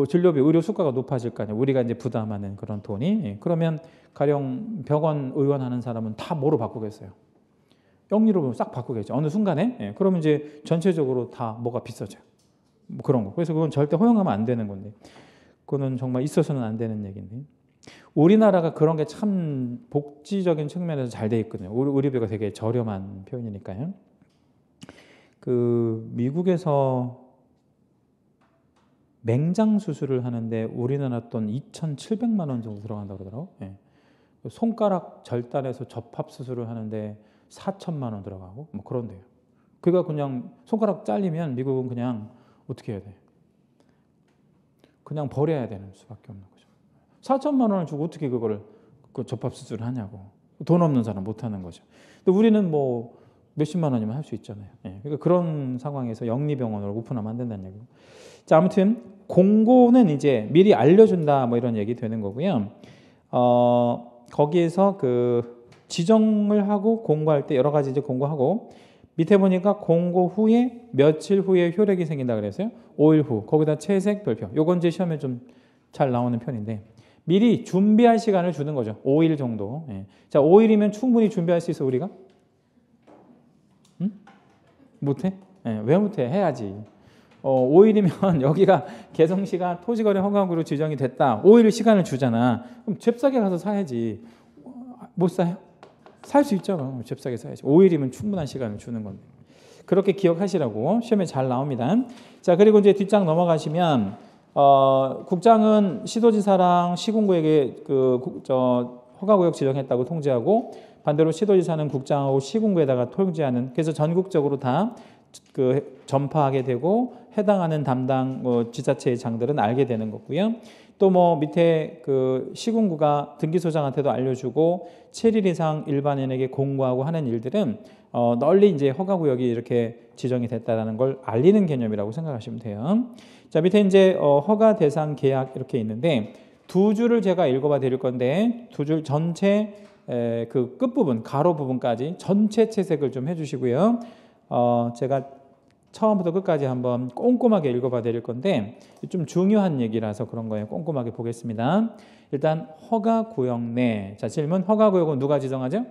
진료비, 의료 수가가 높아질 거 아니에요. 우리가 이제 부담하는 그런 돈이. 그러면 가령 병원 의원하는 사람은 다 뭐로 바꾸겠어요? 영리로 싹 바꾸겠죠. 어느 순간에. 그러면 이제 전체적으로 다 뭐가 비싸져요. 뭐 그런 거. 그래서 그건 절대 허용하면 안 되는 건데. 그거는 정말 있어서는 안 되는 얘기인데. 우리나라가 그런 게 참 복지적인 측면에서 잘 돼 있거든요. 의료비가 되게 저렴한 편이니까요. 그 미국에서 맹장 수술을 하는데 우리나라 돈 2,700만 원 정도 들어간다고 그러더라고요. 예. 손가락 절단해서 접합 수술을 하는데 4천만 원 들어가고 뭐 그런데요. 그가 그냥 손가락 잘리면 미국은 그냥 어떻게 해야 돼? 그냥 버려야 되는 수밖에 없는 거죠. 4천만 원을 주고 어떻게 그거를 그 접합 수술을 하냐고. 돈 없는 사람 못 하는 거죠. 근데 우리는 뭐 몇십만 원이면 할 수 있잖아요. 예. 그러니까 그런 상황에서 영리병원을 오픈하면 안 된다는 얘기고. 자, 아무튼 공고는 이제 미리 알려준다 뭐 이런 얘기 되는 거고요. 거기에서 그 지정을 하고 공고할 때 여러 가지 이제 공고하고 밑에 보니까 공고 후에 며칠 후에 효력이 생긴다 그랬어요. 5일 후. 거기다 채색 별표. 요건 이제 시험에 좀 잘 나오는 편인데 미리 준비할 시간을 주는 거죠. 5일 정도. 예. 자, 5일이면 충분히 준비할 수 있어 우리가? 응? 못해? 예, 왜 못해? 해야지. 5일이면 여기가 개성시가 토지거래 허가구로 지정이 됐다. 5일 시간을 주잖아. 그럼 잽싸게 가서 사야지. 못 사요? 살 수 있잖아. 잽싸게 사야지. 5일이면 충분한 시간을 주는 건데. 그렇게 기억하시라고 시험에 잘 나옵니다. 자, 그리고 이제 뒷장 넘어가시면 국장은 시도지사랑 시군구에게 허가구역 지정했다고 통지하고 반대로 시도지사는 국장하고 시군구에다가 통지하는 그래서 전국적으로 다 그 전파하게 되고 해당하는 담당 지자체의 장들은 알게 되는 거고요. 또 뭐 밑에 그 시군구가 등기소장한테도 알려주고 7일 이상 일반인에게 공고하고 하는 일들은 널리 이제 허가구역이 이렇게 지정이 됐다라는 걸 알리는 개념이라고 생각하시면 돼요. 자, 밑에 이제 허가 대상 계약 이렇게 있는데 두 줄을 제가 읽어봐 드릴 건데 두 줄 전체 그 끝부분 가로 부분까지 전체 채색을 좀 해주시고요. 제가 처음부터 끝까지 한번 꼼꼼하게 읽어봐 드릴 건데 좀 중요한 얘기라서 그런 거예요. 꼼꼼하게 보겠습니다. 일단 허가구역 내. 자, 질문 허가구역은 누가 지정하죠?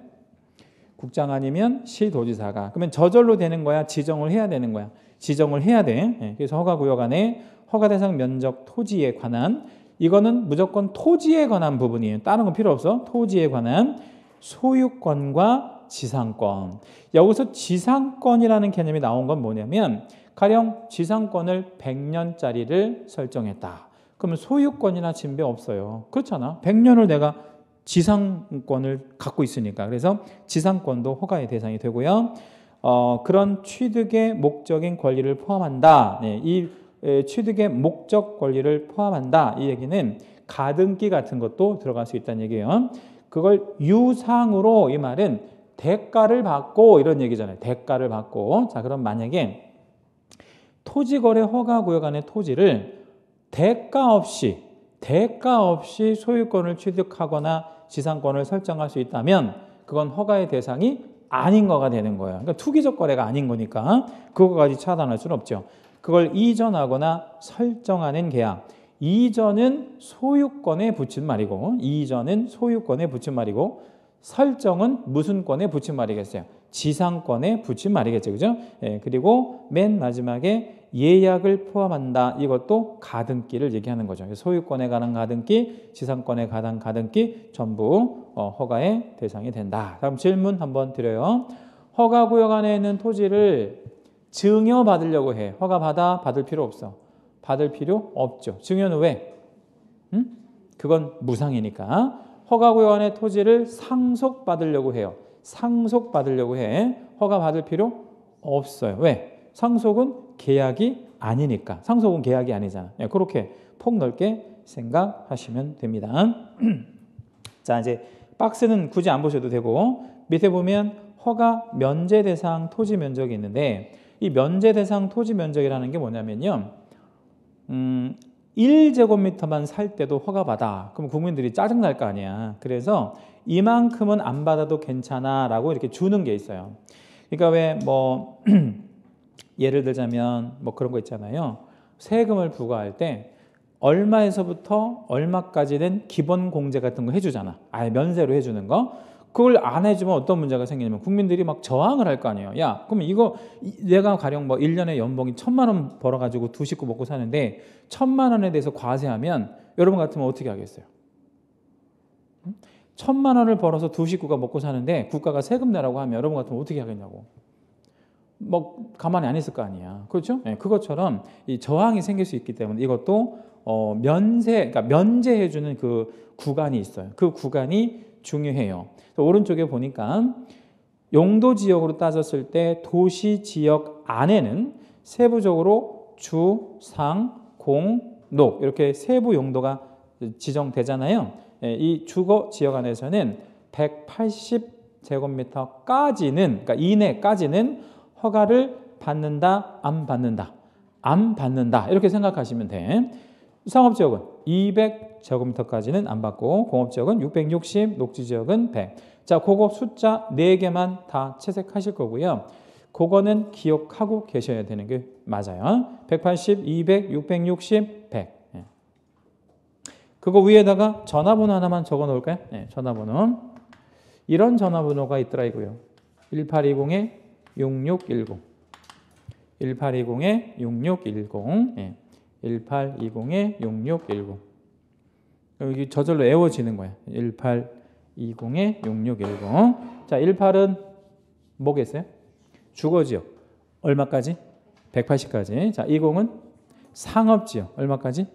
국장 아니면 시도지사가. 그러면 저절로 되는 거야? 지정을 해야 되는 거야? 지정을 해야 돼. 그래서 허가구역 안에 허가대상 면적 토지에 관한 이거는 무조건 토지에 관한 부분이에요. 다른 건 필요 없어. 토지에 관한 소유권과 지상권. 여기서 지상권이라는 개념이 나온 건 뭐냐면 가령 지상권을 100년짜리를 설정했다. 그러면 소유권이나 침배 없어요. 그렇잖아. 100년을 내가 지상권을 갖고 있으니까. 그래서 지상권도 허가의 대상이 되고요. 그런 취득의 목적인 권리를 포함한다. 네, 이 취득의 목적 권리를 포함한다. 이 얘기는 가등기 같은 것도 들어갈 수 있다는 얘기예요. 그걸 유상으로 이 말은 대가를 받고 이런 얘기잖아요. 대가를 받고. 자, 그럼 만약에 토지거래 허가구역 안의 토지를 대가 없이 소유권을 취득하거나 지상권을 설정할 수 있다면 그건 허가의 대상이 아닌 거가 되는 거예요. 그러니까 투기적 거래가 아닌 거니까 그거까지 차단할 수는 없죠. 그걸 이전하거나 설정하는 계약. 이전은 소유권에 붙인 말이고 설정은 무슨 권에 붙인 말이겠어요? 지상권에 붙인 말이겠죠. 그죠? 예, 그리고 맨 마지막에 예약을 포함한다. 이것도 가등기를 얘기하는 거죠. 소유권에 관한 가등기, 지상권에 관한 가등기 전부 허가의 대상이 된다. 다음 질문 한번 드려요. 허가구역 안에 있는 토지를 증여받으려고 해. 허가 받을 필요 없어. 받을 필요 없죠. 증여는 왜? 그건 무상이니까. 허가구역 안에 토지를 상속받으려고 해요. 상속받으려고 해. 허가 받을 필요 없어요. 왜? 상속은 계약이 아니니까. 상속은 계약이 아니잖아. 그렇게 폭넓게 생각하시면 됩니다. 자, 이제 박스는 굳이 안 보셔도 되고 밑에 보면 허가 면제 대상 토지 면적이 있는데 이 면제 대상 토지 면적이라는 게 뭐냐면요. 1제곱미터만 살 때도 허가받아. 그럼 국민들이 짜증날 거 아니야. 그래서 이만큼은 안 받아도 괜찮아 라고 이렇게 주는 게 있어요. 그러니까 왜 뭐 예를 들자면 뭐 그런 거 있잖아요. 세금을 부과할 때 얼마에서부터 얼마까지는 기본 공제 같은 거 해주잖아. 아예 면세로 해주는 거. 그걸 안 해주면 어떤 문제가 생기냐면 국민들이 막 저항을 할 거 아니에요. 야, 그럼 이거 내가 가령 뭐 1년에 연봉이 1,000만 원 벌어가지고 두 식구 먹고 사는데 1,000만 원에 대해서 과세하면 여러분 같으면 어떻게 하겠어요? 1,000만 원을 벌어서 두 식구가 먹고 사는데 국가가 세금 내라고 하면 여러분 같으면 어떻게 하겠냐고. 뭐 가만히 안 있을 거 아니야. 그렇죠? 네, 그것처럼 이 저항이 생길 수 있기 때문에 이것도 그러니까 면제해주는 그 구간이 있어요. 그 구간이 중요해요. 오른쪽에 보니까 용도 지역으로 따졌을 때 도시 지역 안에는 세부적으로 주, 상, 공, 녹 이렇게 세부 용도가 지정되잖아요. 이 주거 지역 안에서는 180제곱미터까지는 그러니까 이내까지는 허가를 받는다, 안 받는다, 안 받는다 이렇게 생각하시면 돼. 상업지역은 200제곱미터까지는 안 받고 공업지역은 660, 녹지지역은 100. 자, 그거 숫자 4개만 다 채색하실 거고요. 그거는 기억하고 계셔야 되는 게 맞아요. 180, 200, 660, 100. 그거 위에다가 전화번호 하나만 적어 놓을까요? 네, 전화번호. 이런 전화번호가 있더라 이거요. 1820-6610. 1820-6610. 네. 1820-6610. 여기 저절로 외워지는 거야. 1820-6610. 자, 18은 뭐겠어요? 주거지역. 얼마까지? 180까지. 자, 20은 상업지역. 얼마까지?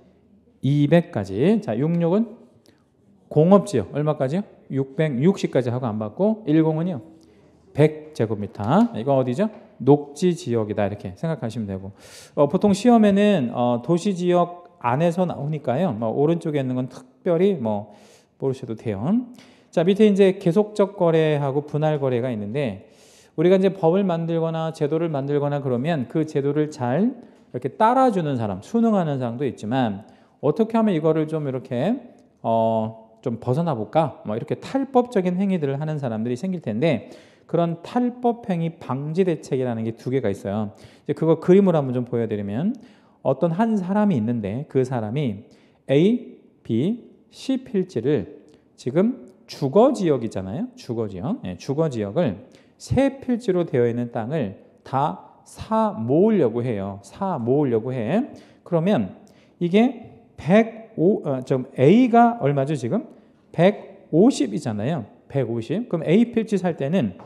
200까지. 자, 66은 공업지역. 얼마까지요? 660까지 하고 안 받고 10은요. 100제곱미터. 이거 어디죠? 녹지지역이다 이렇게 생각하시면 되고 보통 시험에는 도시지역 안에서 나오니까요. 뭐 오른쪽에 있는 건 특별히 뭐 모르셔도 돼요. 자, 밑에 이제 계속적 거래하고 분할 거래가 있는데 우리가 이제 법을 만들거나 제도를 만들거나 그러면 그 제도를 잘 이렇게 따라주는 사람, 순응하는 사람도 있지만 어떻게 하면 이거를 좀 이렇게 좀 벗어나 볼까? 뭐 이렇게 탈법적인 행위들을 하는 사람들이 생길 텐데 그런 탈법 행위 방지 대책이라는 게 2개가 있어요. 이제 그거 그림으로 한번 좀 보여드리면 어떤 한 사람이 있는데 그 사람이 A, B, C 필지를 지금 주거지역이잖아요. 주거지역. 네, 주거지역을 세 필지로 되어 있는 땅을 다 사 모으려고 해요. 사 모으려고 해. 그러면 이게 A가 얼마죠 지금? 150이잖아요. 150. 그럼 A 필지 살 때는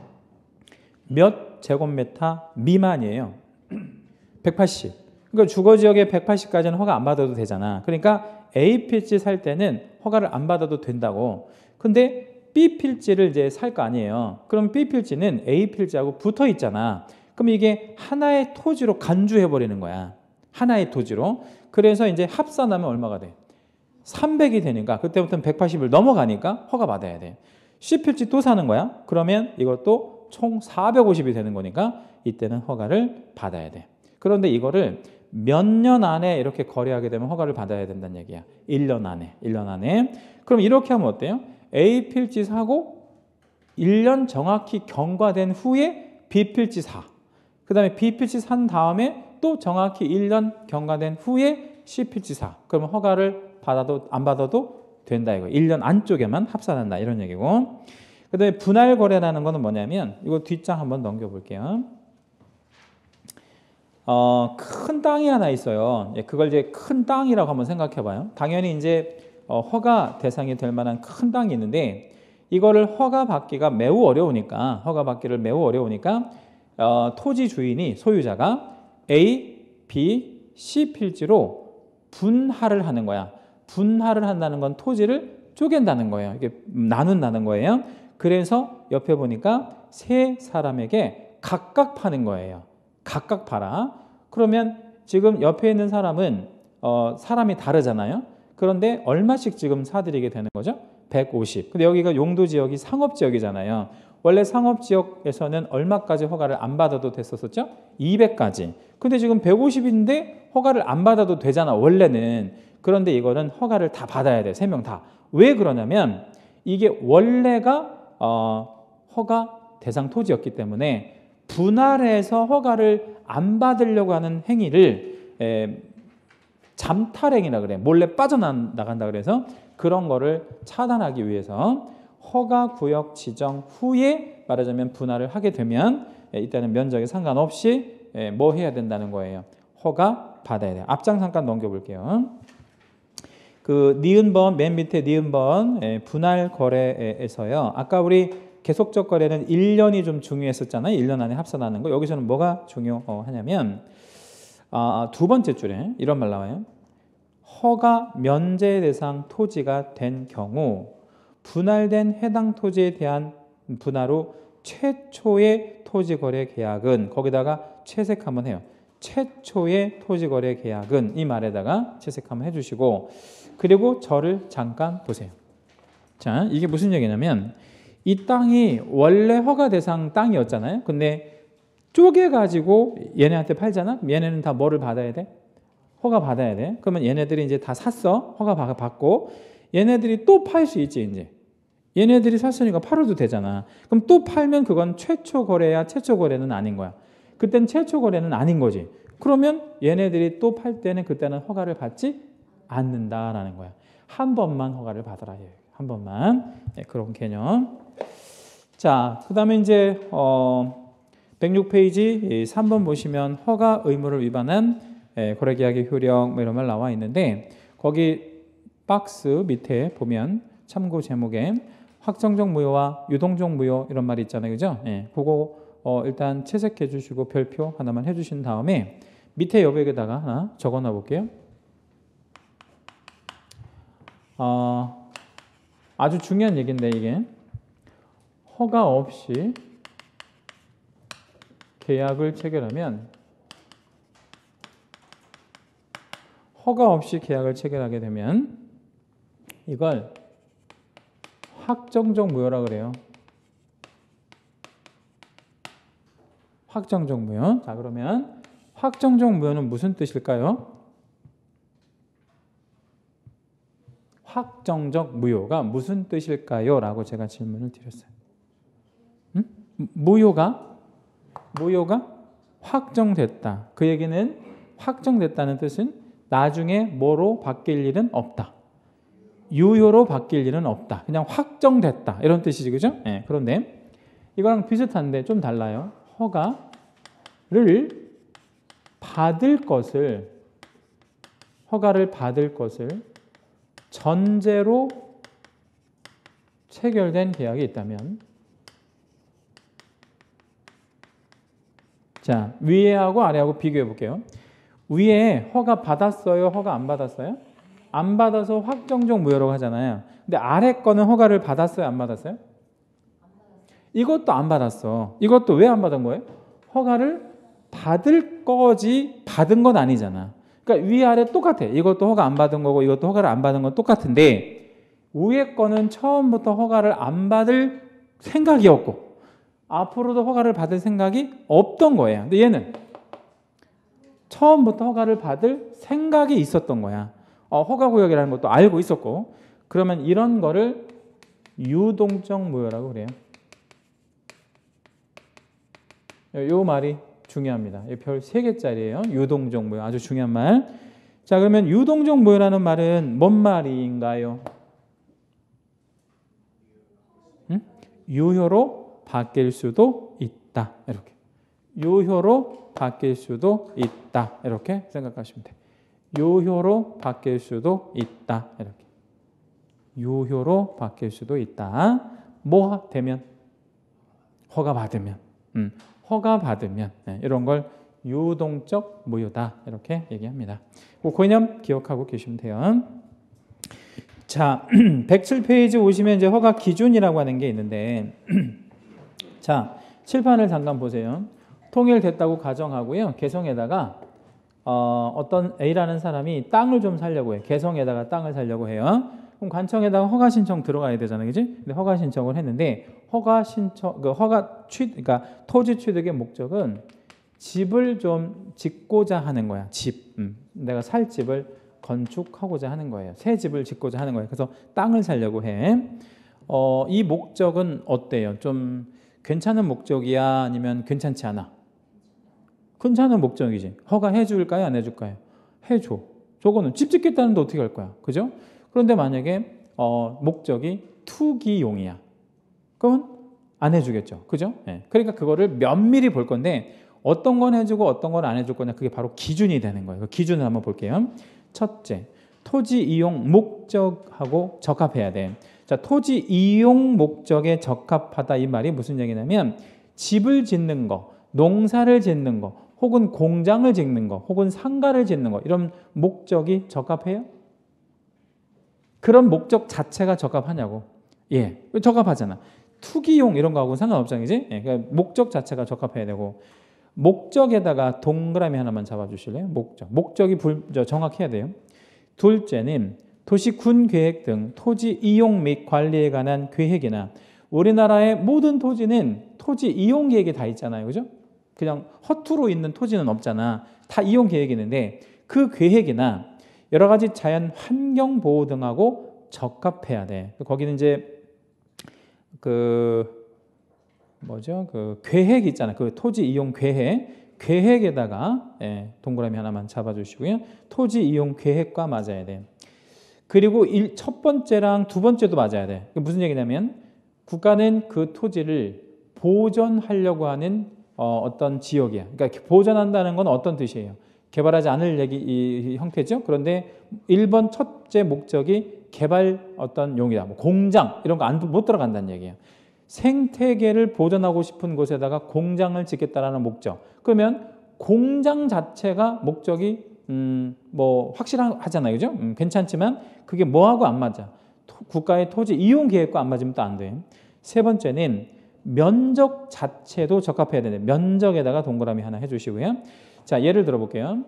몇 제곱미터 미만이에요? 180. 그러니까 주거지역에 180까지는 허가 안 받아도 되잖아. 그러니까 A 필지 살 때는 허가를 안 받아도 된다고. 근데 B 필지를 이제 살 거 아니에요. 그럼 B 필지는 A 필지하고 붙어 있잖아. 그럼 이게 하나의 토지로 간주해 버리는 거야. 하나의 토지로. 그래서 이제 합산하면 얼마가 돼? 300이 되니까 그때부터는 180을 넘어가니까 허가 받아야 돼. C 필지 또 사는 거야. 그러면 이것도 총 450이 되는 거니까 이때는 허가를 받아야 돼. 그런데 이거를 몇 년 안에 이렇게 거래하게 되면 허가를 받아야 된다는 얘기야. 1년 안에. 1년 안에. 그럼 이렇게 하면 어때요? A 필지 사고 1년 정확히 경과된 후에 B 필지 사. 그 다음에 B 필지 산 다음에 또 정확히 1년 경과된 후에 C 필지 사. 그러면 허가를 받아도 안 받아도 된다 이거. 1년 안쪽에만 합산한다 이런 얘기고. 그 다음에 분할 거래라는 거는 뭐냐면 이거 뒷장 한번 넘겨볼게요. 큰 땅이 하나 있어요. 그걸 이제 큰 땅이라고 한번 생각해 봐요. 당연히 이제 허가 대상이 될 만한 큰 땅이 있는데 이거를 허가 받기가 매우 어려우니까 토지 주인이 소유자가 A, B, C 필지로 분할을 하는 거야. 분할을 한다는 건 토지를 쪼갠다는 거예요. 이게 나눈다는 거예요. 그래서 옆에 보니까 세 사람에게 각각 파는 거예요. 각각 팔아. 그러면 지금 옆에 있는 사람은 사람이 다르잖아요. 그런데 얼마씩 지금 사드리게 되는 거죠? 150. 근데 여기가 용도 지역이 상업 지역이잖아요. 원래 상업 지역에서는 얼마까지 허가를 안 받아도 됐었었죠? 200까지. 근데 지금 150인데 허가를 안 받아도 되잖아, 원래는. 그런데 이거는 허가를 다 받아야 돼, 3명 다. 왜 그러냐면 이게 원래가 허가 대상 토지였기 때문에 분할해서 허가를 안 받으려고 하는 행위를 잠탈행위라 그래. 몰래 빠져나간다 그래서 그런 거를 차단하기 위해서 허가구역 지정 후에 말하자면 분할을 하게 되면 이때는 면적에 상관없이 뭐 해야 된다는 거예요. 허가 받아야 돼요. 앞장 잠깐 넘겨볼게요. 그 니은번 맨 밑에 니은번 분할 거래에서요. 아까 우리 계속적 거래는 1년이 좀 중요했었잖아요. 1년 안에 합산하는 거. 여기서는 뭐가 중요하냐면 두 번째 줄에 이런 말 나와요. 허가 면제 대상 토지가 된 경우 분할된 해당 토지에 대한 분할 후 최초의 토지거래 계약은 거기다가 채색 한번 해요. 최초의 토지거래 계약은 이 말에다가 채색 한번 해주시고 그리고 저를 잠깐 보세요. 자, 이게 무슨 얘기냐면 이 땅이 원래 허가 대상 땅이었잖아요. 근데 쪼개가지고 얘네한테 팔잖아. 얘네는 다 뭐를 받아야 돼? 허가 받아야 돼. 그러면 얘네들이 이제 다 샀어. 허가 받고 얘네들이 또 팔 수 있지 이제. 얘네들이 샀으니까 팔아도 되잖아. 그럼 또 팔면 그건 최초 거래야 최초 거래는 아닌 거야. 그때는 최초 거래는 아닌 거지. 그러면 얘네들이 또 팔 때는 그때는 허가를 받지 않는다라는 거야. 한 번만 허가를 받아라. 한 번만. 네, 그런 개념. 자, 그 다음에 이제 106페이지 3번 보시면 허가 의무를 위반한 거래계약의 효력 뭐 이런 말 나와 있는데 거기 박스 밑에 보면 참고 제목에 확정적 무효와 유동적 무효 이런 말이 있잖아요. 그죠? 예, 그거 일단 채색해 주시고 별표 하나만 해주신 다음에 밑에 여백에다가 하나 적어놔 볼게요. 아주 중요한 얘기인데 이게 허가 없이 계약을 체결하면 허가 없이 계약을 체결하게 되면 이걸 확정적 무효라 그래요. 확정적 무효. 자, 그러면 확정적 무효는 무슨 뜻일까요? 확정적 무효가 무슨 뜻일까요? 라고 제가 질문을 드렸어요. 무효가 확정됐다. 그 얘기는 확정됐다는 뜻은 나중에 뭐로 바뀔 일은 없다. 유효로 바뀔 일은 없다. 그냥 확정됐다. 이런 뜻이지, 그죠? 네, 그런데 이거랑 비슷한데 좀 달라요. 허가를 받을 것을 전제로 체결된 계약이 있다면 자, 위에하고 아래하고 비교해 볼게요. 위에 허가 받았어요? 허가 안 받았어요? 안 받아서 확정적 무효라고 하잖아요. 근데 아래 거는 허가를 받았어요? 안 받았어요? 이것도 안 받았어. 이것도 왜 안 받은 거예요? 허가를 받을 거지 받은 건 아니잖아. 그러니까 위아래 똑같아. 이것도 허가 안 받은 거고 이것도 허가를 안 받은 건 똑같은데 위에 거는 처음부터 허가를 안 받을 생각이었고 앞으로도 허가를 받을 생각이 없던 거예요. 근데 얘는 처음부터 허가를 받을 생각이 있었던 거야. 허가구역이라는 것도 알고 있었고 그러면 이런 거를 유동적 무효라고 그래요. 요 말이 중요합니다. 별 3개짜리예요. 유동적 무효. 아주 중요한 말. 자, 그러면 유동적 무효라는 말은 뭔 말인가요? 유효로 바뀔 수도 있다. 이렇게. 유효로 바뀔 수도 있다. 이렇게 생각하시면 돼요. 유효로 바뀔 수도 있다. 이렇게. 유효로 바뀔 수도 있다. 뭐 되면? 허가 받으면. 허가 받으면. 네, 이런 걸 유동적 무효다. 이렇게 얘기합니다. 그 개념 기억하고 계시면 돼요. 자, 107페이지 오시면 이제 허가 기준이라고 하는 게 있는데 자, 칠판을 잠깐 보세요. 통일됐다고 가정하고요. 개성에다가 어떤 A라는 사람이 땅을 좀 사려고 해. 개성에다가 땅을 사려고 해요. 그럼 관청에다가 허가 신청 들어가야 되잖아요, 그지? 근데 허가 신청을 했는데 허가 신청, 그러니까 토지 취득의 목적은 집을 좀 짓고자 하는 거야. 집, 내가 살 집을 건축하고자 하는 거예요. 새 집을 짓고자 하는 거예요. 그래서 땅을 사려고 해. 이 목적은 어때요? 좀 괜찮은 목적이야? 아니면 괜찮지 않아? 괜찮은 목적이지. 허가해 줄까요? 안 해줄까요? 해줘. 저거는 집 짓겠다는데 어떻게 할 거야? 그죠? 그런데 만약에 목적이 투기용이야. 그러면 안 해주겠죠. 그죠? 네. 그러니까 그거를 면밀히 볼 건데 어떤 건 해주고 어떤 건 안 해줄 거냐. 그게 바로 기준이 되는 거예요. 그 기준을 한번 볼게요. 첫째, 토지 이용 목적하고 적합해야 돼. 자, 토지 이용 목적에 적합하다 이 말이 무슨 얘기냐면 집을 짓는 거, 농사를 짓는 거, 혹은 공장을 짓는 거, 혹은 상가를 짓는 거 이런 목적이 적합해요? 그런 목적 자체가 적합하냐고. 예, 적합하잖아. 투기용 이런 거하고는 상관없잖아요. 예, 그러니까 목적 자체가 적합해야 되고 목적에다가 동그라미 하나만 잡아주실래요? 목적이 정확해야 돼요. 둘째는 도시군 계획 등 토지 이용 및 관리에 관한 계획이나 우리나라의 모든 토지는 토지 이용 계획이 다 있잖아요. 그죠? 그냥 허투루 있는 토지는 없잖아. 다 이용 계획이 있는데 그 계획이나 여러 가지 자연 환경 보호 등하고 적합해야 돼. 거기는 이제 그 계획 있잖아. 그 토지 이용 계획에다가 동그라미 하나만 잡아주시고요. 토지 이용 계획과 맞아야 돼. 그리고 첫 번째랑 두 번째도 맞아야 돼. 무슨 얘기냐면 국가는 그 토지를 보존하려고 하는 어떤 지역이야. 그러니까 보존한다는 건 어떤 뜻이에요? 개발하지 않을 이 형태죠. 그런데 1번 첫째 목적이 개발 어떤 용이다. 뭐 공장 이런 거 못 들어간다는 얘기예요. 생태계를 보존하고 싶은 곳에다가 공장을 짓겠다라는 목적. 그러면 공장 자체가 목적이 뭐 확실하잖아요, 그죠? 괜찮지만 그게 뭐하고 안 맞아. 국가의 토지 이용 계획과 안 맞으면 또 안 돼. 세 번째는 면적 자체도 적합해야 되는데 면적에다가 동그라미 하나 해주시고요. 자, 예를 들어볼게요.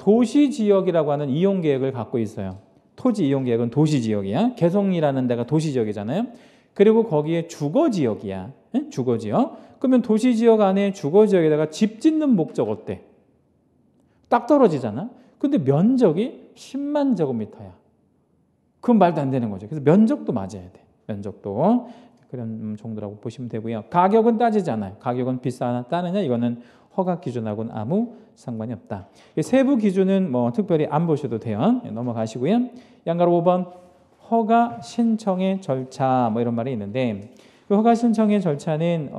도시지역이라고 하는 이용계획을 갖고 있어요. 토지 이용계획은 도시지역이야. 개성이라는 데가 도시지역이잖아요. 그리고 거기에 주거지역이야. 주거지역. 그러면 도시지역 안에 주거지역에다가 집 짓는 목적 어때? 딱 떨어지잖아. 근데 면적이 10만 제곱미터야. 그건 말도 안 되는 거죠. 그래서 면적도 맞아야 돼. 면적도. 그런 정도라고 보시면 되고요. 가격은 따지지 않아요. 가격은 비싸나 따느냐 이거는 허가 기준하고는 아무 상관이 없다. 세부 기준은 뭐 특별히 안 보셔도 돼요. 넘어가시고요. 양가로 5번 허가 신청의 절차 뭐 이런 말이 있는데 그 허가 신청의 절차는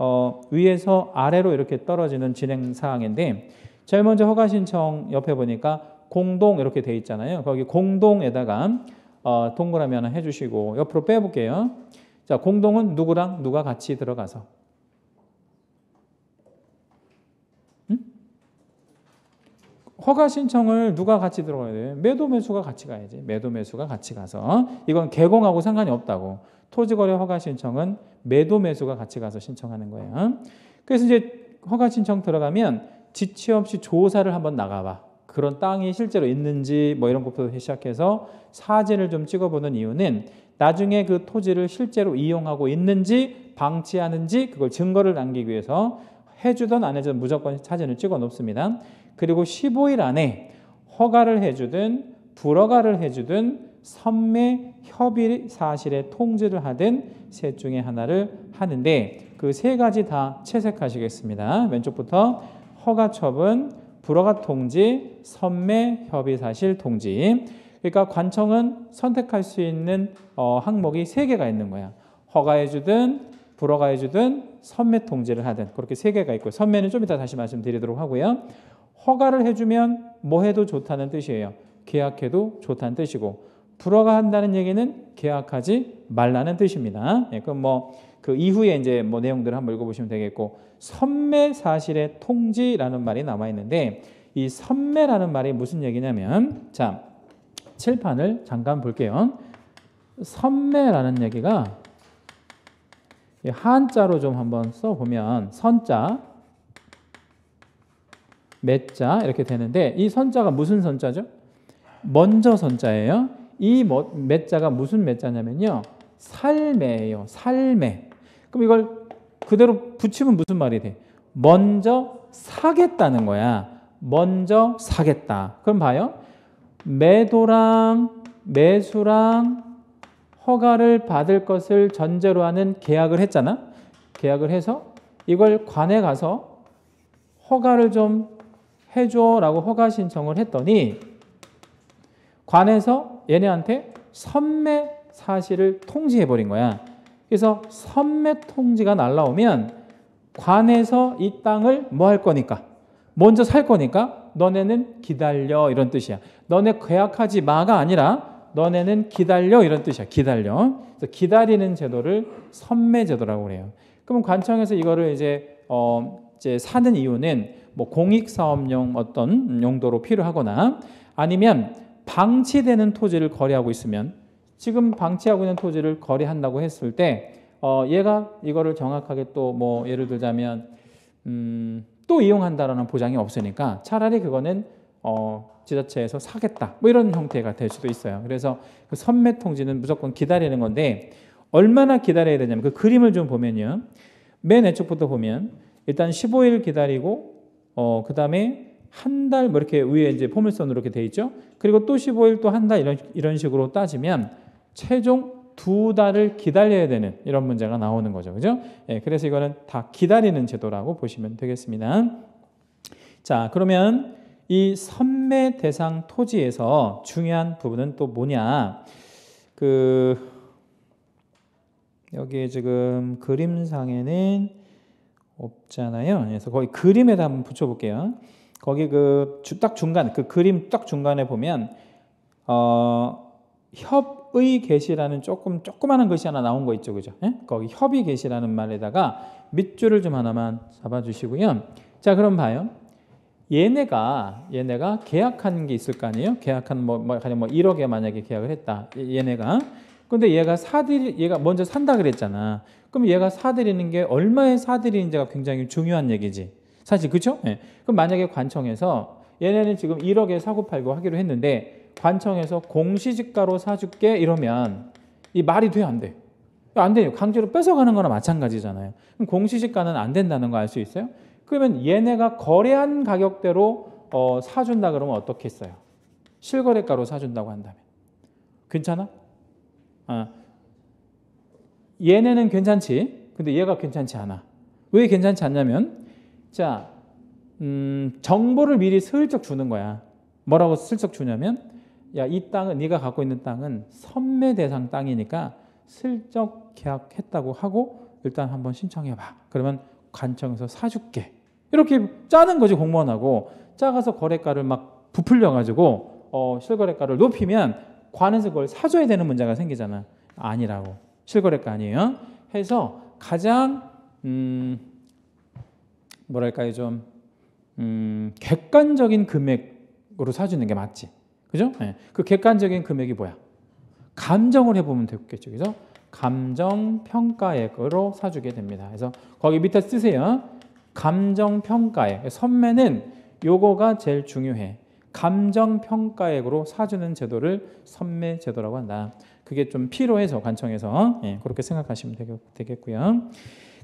위에서 아래로 이렇게 떨어지는 진행 사항인데 제일 먼저 허가 신청 옆에 보니까 공동 이렇게 돼 있잖아요. 거기 공동에다가 동그라미 하나 해주시고 옆으로 빼볼게요. 자, 공동은 누구랑 누가 같이 들어가서 허가 신청을 누가 같이 들어가야 돼? 매도 매수가 같이 가야지. 매도 매수가 같이 가서 이건 개공하고 상관이 없다고. 토지거래 허가 신청은 매도 매수가 같이 가서 신청하는 거예요. 그래서 이제 허가 신청 들어가면 지체 없이 조사를 한번 나가봐. 그런 땅이 실제로 있는지 뭐 이런 것부터 시작해서 사진을 좀 찍어보는 이유는 나중에 그 토지를 실제로 이용하고 있는지 방치하는지 그걸 증거를 남기기 위해서 해주든 안 해주든 무조건 사진을 찍어 놓습니다. 그리고 15일 안에 허가를 해주든 불허가를 해주든 선매 협의 사실에 통지를 하든 셋 중에 하나를 하는데 그 세 가지 다 채색하시겠습니다. 왼쪽부터 허가 처분, 불허가 통지, 선매 협의 사실 통지. 그러니까 관청은 선택할 수 있는 항목이 3개가 있는 거야. 허가해주든 불허가해주든 선매 통지를 하든 그렇게 3개가 있고 선매는 좀 이따 다시 말씀드리도록 하고요. 허가를 해주면 뭐 해도 좋다는 뜻이에요. 계약해도 좋다는 뜻이고 불허가 한다는 얘기는 계약하지 말라는 뜻입니다. 예, 그럼 뭐 그 이후에 이제 뭐 내용들을 한번 읽어보시면 되겠고 선매 사실의 통지라는 말이 남아 있는데 이 선매라는 말이 무슨 얘기냐면 자 칠판을 잠깐 볼게요. 선매라는 얘기가 한자로 좀 한번 써보면 선자, 매자 이렇게 되는데 이 선자가 무슨 선자죠? 먼저 선자예요. 이 매자가 무슨 매자냐면요. 살매예요. 살매. 그럼 이걸 그대로 붙이면 무슨 말이 돼? 먼저 사겠다는 거야. 먼저 사겠다. 그럼 봐요. 매도랑 매수랑 허가를 받을 것을 전제로 하는 계약을 했잖아. 계약을 해서 이걸 관에 가서 허가를 좀 해줘라고 허가 신청을 했더니 관에서 얘네한테 선매 사실을 통지해버린 거야. 그래서 선매 통지가 날라오면 관에서 이 땅을 뭐 할 거니까? 먼저 살 거니까 너네는 기다려 이런 뜻이야. 너네 계약하지 마가 아니라 너네는 기다려 이런 뜻이야. 기다려. 그래서 기다리는 제도를 선매 제도라고 그래요. 그럼 관청에서 이거를 이제 사는 이유는 뭐 공익사업용 어떤 용도로 필요하거나 아니면 방치되는 토지를 거래하고 있으면 지금 방치하고 있는 토지를 거래한다고 했을 때 얘가 이거를 정확하게 또 뭐 예를 들자면 또 이용한다라는 보장이 없으니까 차라리 그거는 지자체에서 사겠다 뭐 이런 형태가 될 수도 있어요. 그래서 그 선매 통지는 무조건 기다리는 건데 얼마나 기다려야 되냐면 그 그림을 좀 보면요. 맨 애초부터 보면 일단 15일 기다리고 그 다음에 한 달 뭐 이렇게 위에 이제 포물선으로 이렇게 돼 있죠. 그리고 또 15일 또 한 달 이런 식으로 따지면 최종 2달을 기다려야 되는 이런 문제가 나오는 거죠. 그죠? 예, 그래서 이거는 다 기다리는 제도라고 보시면 되겠습니다. 자, 그러면 이 선매 대상 토지에서 중요한 부분은 또 뭐냐? 여기에 지금 그림상에는 없잖아요. 그래서 거기 그림에다 한번 붙여볼게요. 거기 딱 중간, 그 그림 딱 중간에 보면 협의 개시라는 조그마한 글씨 하나 나온 거 있죠, 그죠? 예? 거기 협의 개시라는 말에다가 밑줄을 좀 하나만 잡아주시고요. 자, 그럼 봐요. 얘네가 계약한 게 있을 거 아니에요? 계약한 뭐 1억에 만약에 계약을 했다. 얘네가. 근데 얘가 먼저 산다 그랬잖아. 그럼 얘가 사들이는 게 얼마에 사들이는지가 굉장히 중요한 얘기지. 사실 그렇죠? 네. 그럼 만약에 관청에서 얘네는 지금 1억에 사고 팔고 하기로 했는데 관청에서 공시지가로 사줄게 이러면 이 말이 돼? 안 돼? 안 돼요. 강제로 뺏어가는 거나 마찬가지잖아요. 그럼 공시지가는 안 된다는 거 알 수 있어요? 그러면 얘네가 거래한 가격대로 사준다 그러면 어떻겠어요? 실거래가로 사준다고 한다면 괜찮아? 얘네는 괜찮지. 근데 얘가 괜찮지 않아. 왜 괜찮지 않냐면 자, 정보를 미리 슬쩍 주는 거야. 뭐라고 슬쩍 주냐면 야, 이 땅은 네가 갖고 있는 땅은 선매 대상 땅이니까 슬쩍 계약했다고 하고 일단 한번 신청해봐. 그러면 관청에서 사줄게. 이렇게 짜는 거지. 공무원하고 짜가서 거래가를 막 부풀려가지고 실거래가를 높이면 관에서 그걸 사줘야 되는 문제가 생기잖아. 아니라고. 실거래가 아니에요. 해서 가장 뭐랄까요, 좀 객관적인 금액으로 사주는 게 맞지. 그죠? 네. 그 객관적인 금액이 뭐야? 감정을 해보면 되겠죠. 그죠? 감정평가액으로 사주게 됩니다. 그래서 거기 밑에 쓰세요. 감정평가액. 선매는 요거가 제일 중요해. 감정평가액으로 사주는 제도를 선매제도라고 한다. 그게 좀 필요해서 관청에서 그렇게 생각하시면 되겠고요.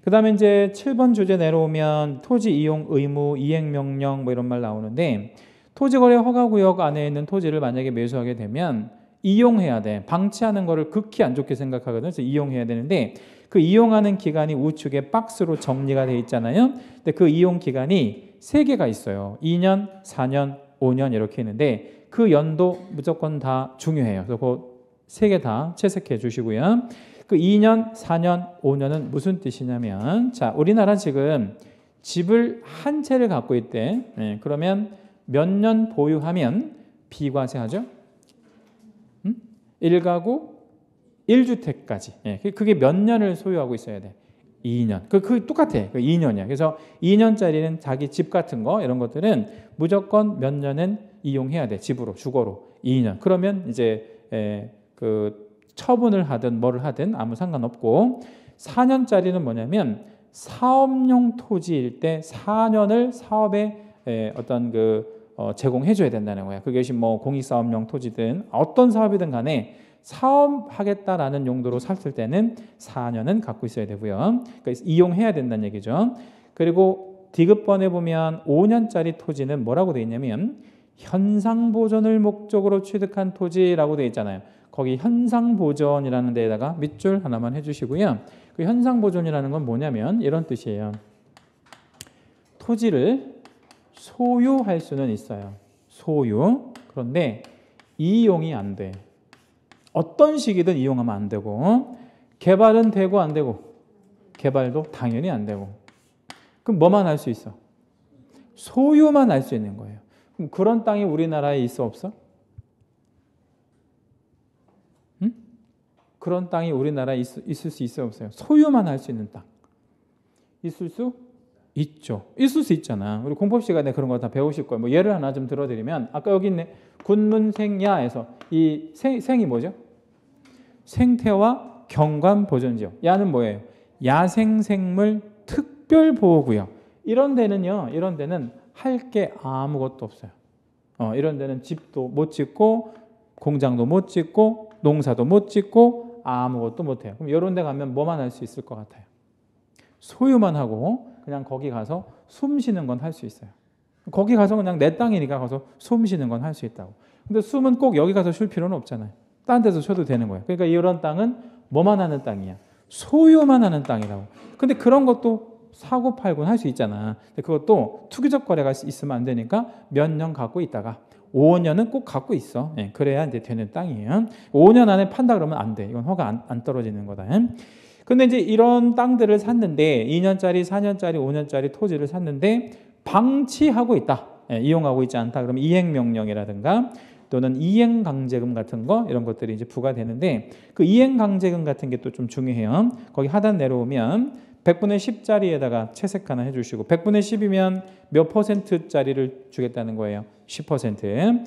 그 다음에 이제 7번 주제 내려오면 토지 이용 의무, 이행명령 뭐 이런 말 나오는데 토지거래 허가구역 안에 있는 토지를 만약에 매수하게 되면 이용해야 돼. 방치하는 거를 극히 안 좋게 생각하거든요. 그래서 이용해야 되는데 그 이용하는 기간이 우측에 박스로 정리가 되어 있잖아요. 근데 그 이용 기간이 3개가 있어요. 2년, 4년, 5년 이렇게 있는데 그 연도 무조건 다 중요해요. 그래서 그 3개 다 채색해 주시고요. 그 2년, 4년, 5년은 무슨 뜻이냐면 자, 우리나라 지금 집을 한 채를 갖고 있대. 그러면 몇 년 보유하면 비과세하죠? 1가구 1주택까지. 그게 몇 년을 소유하고 있어야 돼? 2년. 그 똑같아. 그 2년이야. 그래서 2년짜리는 자기 집 같은 거 이런 것들은 무조건 몇 년은 이용해야 돼. 집으로, 주거로 2년. 그러면 이제 그 처분을 하든 뭐를 하든 아무 상관없고 4년짜리는 뭐냐면 사업용 토지일 때 4년을 사업에 어떤 제공해 줘야 된다는 거야. 그것이 뭐 공익사업용 토지든 어떤 사업이든 간에 사업하겠다라는 용도로 샀을 때는 4년은 갖고 있어야 되고요. 그러니까 이용해야 된다는 얘기죠. 그리고 디귿번에 보면 5년짜리 토지는 뭐라고 되어 있냐면 현상보존을 목적으로 취득한 토지라고 되어 있잖아요. 거기 현상보존이라는 데에다가 밑줄 하나만 해주시고요. 그 현상보존이라는 건 뭐냐면 이런 뜻이에요. 토지를 소유할 수는 있어요. 소유. 그런데 이용이 안 돼. 어떤 식이든 이용하면 안 되고 개발은 되고 안 되고 개발도 당연히 안 되고 그럼 뭐만 할 수 있어? 소유만 할 수 있는 거예요. 그럼 그런 땅이 우리나라에 있어 없어? 응? 그런 땅이 우리나라에 있을 수 있어 없어요? 소유만 할 수 있는 땅 있을 수 있죠. 있을 수 있잖아. 우리 공법 시간에 그런 거 다 배우실 거예요. 뭐 예를 하나 좀 들어드리면 아까 여기 있네. 군문생야에서 이 생이 뭐죠? 생태와 경관보존지역. 야는 뭐예요? 야생생물 특별보호구역. 이런 데는요. 이런 데는 할 게 아무것도 없어요. 이런 데는 집도 못 짓고 공장도 못 짓고 농사도 못 짓고 아무것도 못 해요. 그럼 이런 데 가면 뭐만 할 수 있을 것 같아요? 소유만 하고 그냥 거기 가서 숨 쉬는 건 할 수 있어요. 거기 가서 그냥 내 땅이니까 가서 숨 쉬는 건 할 수 있다고. 근데 숨은 꼭 여기 가서 쉴 필요는 없잖아요. 딴 데서 쉬어도 되는 거예요. 그러니까 이런 땅은 뭐만 하는 땅이야? 소유만 하는 땅이라고. 근데 그런 것도 사고 팔고는 할 수 있잖아. 근데 그것도 투기적 거래가 있으면 안 되니까 몇 년 갖고 있다가 5년은 꼭 갖고 있어. 그래야 이제 되는 땅이에요. 5년 안에 판다 그러면 안 돼. 이건 허가 안 떨어지는 거다. 근데 이제 이런 땅들을 샀는데 2년짜리, 4년짜리, 5년짜리 토지를 샀는데 방치하고 있다. 이용하고 있지 않다. 그러면 이행명령이라든가 또는 이행강제금 같은 거 이런 것들이 이제 부과되는데 그 이행강제금 같은 게 또 좀 중요해요. 거기 하단 내려오면 100분의 10짜리에다가 채색 하나 해주시고 100분의 10이면 몇 %짜리를 주겠다는 거예요? 10%.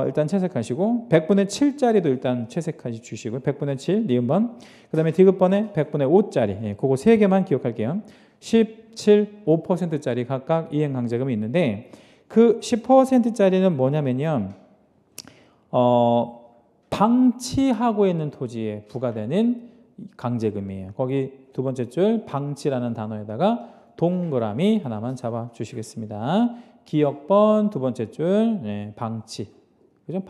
일단 채색하시고 100분의 7짜리도 일단 채색하시 주시고 100분의 7 니은번 그 다음에 디귿번에 100분의 5짜리 그거 3개만 기억할게요. 10, 7, 5%짜리 각각 이행강제금이 있는데 그 10%짜리는 뭐냐면요. 방치하고 있는 토지에 부과되는 강제금이에요. 거기 두 번째 줄 방치라는 단어에다가 동그라미 하나만 잡아 주시겠습니다. 기억번 두 번째 줄 방치. 그죠?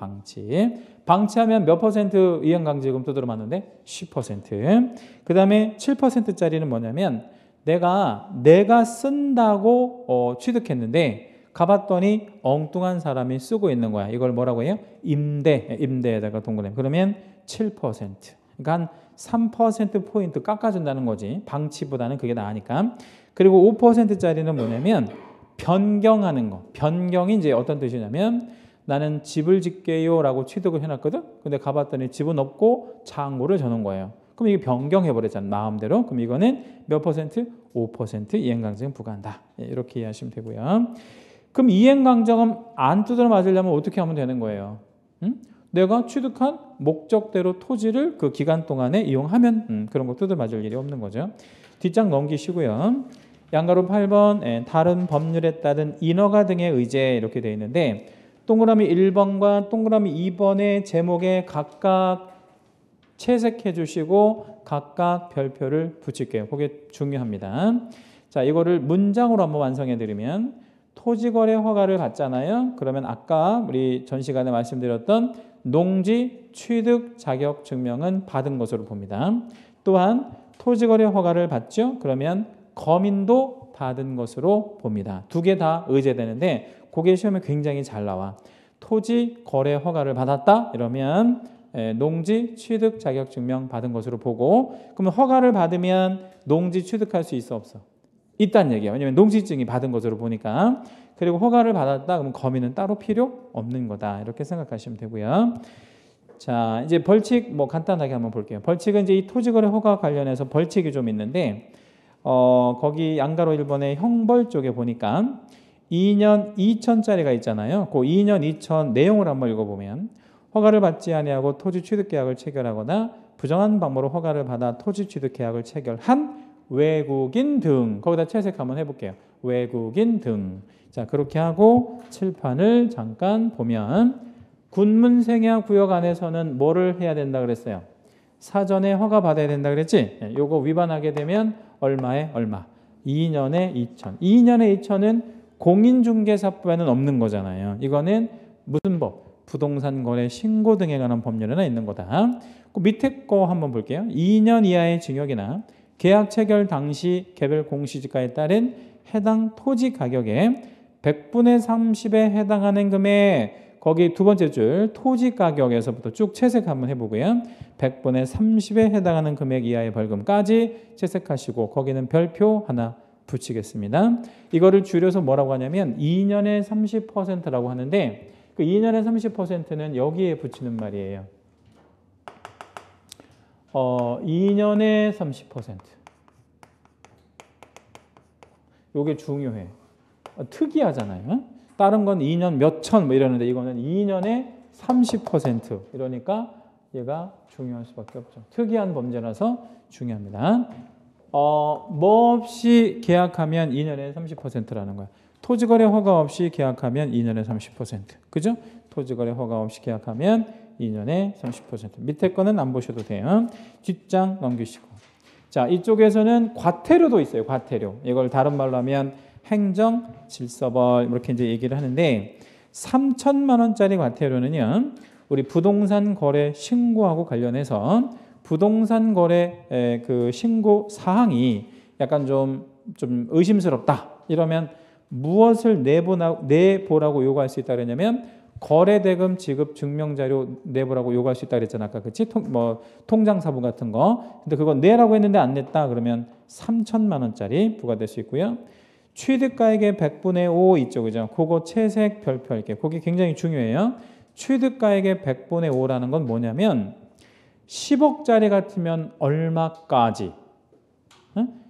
방치하면 몇 % 이행강제금 또 들어맞는데 10%. 그 다음에 7%짜리는 뭐냐면 내가 쓴다고 취득했는데 가봤더니 엉뚱한 사람이 쓰고 있는 거야. 이걸 뭐라고 해요? 임대에다가 동그라미. 그러면 7%. 그러니까 한 3%포인트 깎아준다는 거지. 방치보다는 그게 나으니까. 그리고 5%짜리는 뭐냐면 변경하는 거. 변경이 이제 어떤 뜻이냐면 나는 집을 짓게요 라고 취득을 해놨거든. 근데 가봤더니 집은 없고 창고를 저는 거예요. 그럼 이게 변경해버렸잖아. 마음대로. 그럼 이거는 몇 %? 5% 이행강제금 부과한다. 이렇게 이해하시면 되고요. 그럼 이행강제금 안 두드려 맞으려면 어떻게 하면 되는 거예요? 내가 취득한 목적대로 토지를 그 기간 동안에 이용하면 그런 거 두드려 맞을 일이 없는 거죠. 뒷장 넘기시고요. 양가로 8번 다른 법률에 따른 인허가 등의 의제 이렇게 되어 있는데 동그라미 1번과 동그라미 2번의 제목에 각각 채색해 주시고 각각 별표를 붙일게요. 그게 중요합니다. 자, 이거를 문장으로 한번 완성해 드리면 토지거래 허가를 받잖아요. 그러면 아까 우리 전 시간에 말씀드렸던 농지 취득 자격 증명은 받은 것으로 봅니다. 또한 토지거래 허가를 받죠. 그러면 거민도 받은 것으로 봅니다. 두 개 다 의제되는데 그게 시험에 굉장히 잘 나와. 토지 거래 허가를 받았다 이러면 농지 취득 자격 증명 받은 것으로 보고 그러면 허가를 받으면 농지 취득할 수 있어 없어? 있다는 얘기예요. 왜냐하면 농지증이 받은 것으로 보니까. 그리고 허가를 받았다 그러면 거민은 따로 필요 없는 거다. 이렇게 생각하시면 되고요. 자, 이제 벌칙 뭐 간단하게 한번 볼게요. 벌칙은 이제 이 토지거래 허가 관련해서 벌칙이 좀 있는데 거기 양가로 1번의 형벌 쪽에 보니까 2년 2천짜리가 있잖아요. 그 2년 2천 내용을 한번 읽어보면 허가를 받지 아니하고 토지 취득 계약을 체결하거나 부정한 방법으로 허가를 받아 토지 취득 계약을 체결한 외국인 등 거기다 채색 한번 해볼게요. 외국인 등. 자 그렇게 하고 칠판을 잠깐 보면 군문생약 구역 안에서는 뭐를 해야 된다 그랬어요? 사전에 허가 받아야 된다 그랬지? 요거 위반하게 되면 얼마에 얼마? 2년에 2천. 2년에 2천은 공인중개사법에는 없는 거잖아요. 이거는 무슨 법? 부동산 거래 신고 등에 관한 법률에나 있는 거다. 그 밑에 거 한번 볼게요. 2년 이하의 징역이나 계약 체결 당시 개별 공시지가에 따른 해당 토지 가격의 100분의 30에 해당하는 금액 거기 두 번째 줄 토지 가격에서부터 쭉 채색 한번 해보고요. 100분의 30에 해당하는 금액 이하의 벌금까지 채색하시고 거기는 별표 하나 붙이겠습니다. 이거를 줄여서 뭐라고 하냐면 2년에 30%라고 하는데 그 2년에 30%는 여기에 붙이는 말이에요. 2년에 30%. 요게 중요해. 특이하잖아요. 다른 건 2년 몇천 뭐 이러는데 이거는 2년에 30% 이러니까 얘가 중요할 수밖에 없죠. 특이한 범죄라서 중요합니다. 뭐 없이 계약하면 2년에 30%라는 거야. 토지거래 허가 없이 계약하면 2년에 30%. 그죠? 토지거래 허가 없이 계약하면 2년에 30%. 밑에 거는 안 보셔도 돼요. 뒷장 넘기시고. 자, 이쪽에서는 과태료도 있어요. 과태료. 이걸 다른 말로 하면 행정 질서벌 이렇게 이제 얘기를 하는데 3천만 원짜리 과태료는요. 우리 부동산 거래 신고하고 관련해서 부동산 거래 그 신고 사항이 약간 좀 의심스럽다. 이러면 무엇을 내보라고 요구할 수 있다 그러냐면 거래대금 지급 증명자료 내보라고 요구할 수 있다 그랬잖아. 아까 그치? 통장 사부 같은 거. 근데 그거 내라고 했는데 안 냈다 그러면 3천만 원짜리 부과될 수 있고요. 취득가액의 100분의 5 이쪽이죠. 그거 채색 별표할게요. 그게 굉장히 중요해요. 취득가액의 100분의 5라는 건 뭐냐면 10억짜리 같으면 얼마까지?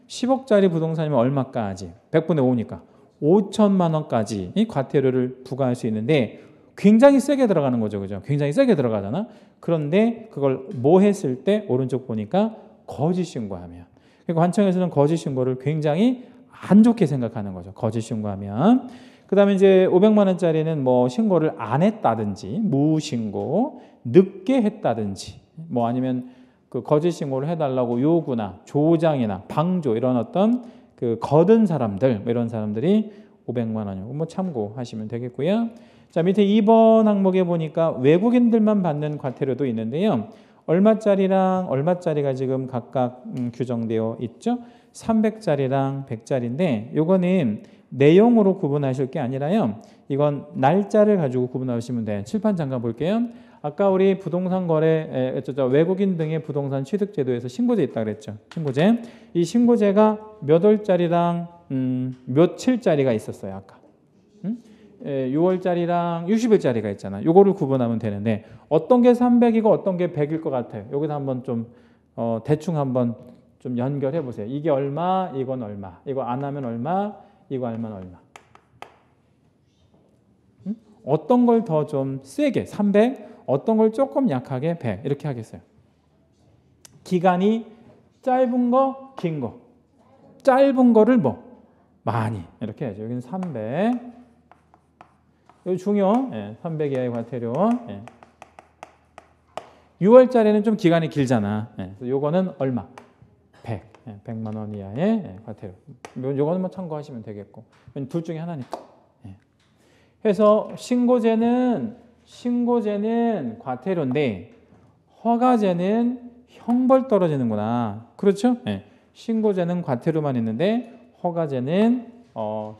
10억짜리 부동산이면 얼마까지? 100분의 5니까 5천만 원까지 이 과태료를 부과할 수 있는데 굉장히 세게 들어가는 거죠. 그죠? 굉장히 세게 들어가잖아. 그런데 그걸 뭐 했을 때 오른쪽 보니까 거짓 신고하면. 그리고 관청에서는 거짓 신고를 굉장히 안 좋게 생각하는 거죠. 거짓 신고하면. 그다음에 이제 500만 원짜리는 뭐 신고를 안 했다든지 무신고, 늦게 했다든지 뭐 아니면 그 거짓 신고를 해달라고 요구나 조장이나 방조 이런 어떤 그 거둔 사람들 이런 사람들이 500만 원이고 뭐 참고하시면 되겠고요. 자 밑에 2번 항목에 보니까 외국인들만 받는 과태료도 있는데요. 얼마짜리랑 얼마짜리가 지금 각각 규정되어 있죠. 300짜리랑 100짜리인데 요거는 내용으로 구분하실 게 아니라요. 이건 날짜를 가지고 구분하시면 돼요. 칠판 잠깐 볼게요. 아까 우리 부동산 거래 외국인 등의 부동산 취득 제도에서 신고제 있다 그랬죠. 신고제. 이 신고제가 몇 월짜리랑 며칠짜리가 있었어요. 아까. 6월짜리랑 60일짜리가 있잖아. 요거를 구분하면 되는데 어떤 게 300이고 어떤 게 100일 것 같아요. 여기서 한번 좀 대충 한번 좀 연결해 보세요. 이게 얼마, 이건 얼마. 이거 안 하면 얼마, 이거 하면 얼마. 어떤 걸 더 좀 세게 300, 어떤 걸 조금 약하게 100 이렇게 하겠어요. 기간이 짧은 거, 긴 거. 짧은 거를 뭐 많이 이렇게 해야죠. 여기는 300. 여기 중요. 300 이하의 과태료. 6월짜리는 좀 기간이 길잖아. 그래서 요거는 얼마? 100. 100만 원 이하의 과태료. 요거는 뭐 참고하시면 되겠고. 둘 중에 하나니까. 그래서 신고제는 과태료인데 허가제는 형벌 떨어지는구나. 그렇죠? 신고제는 과태료만 있는데 허가제는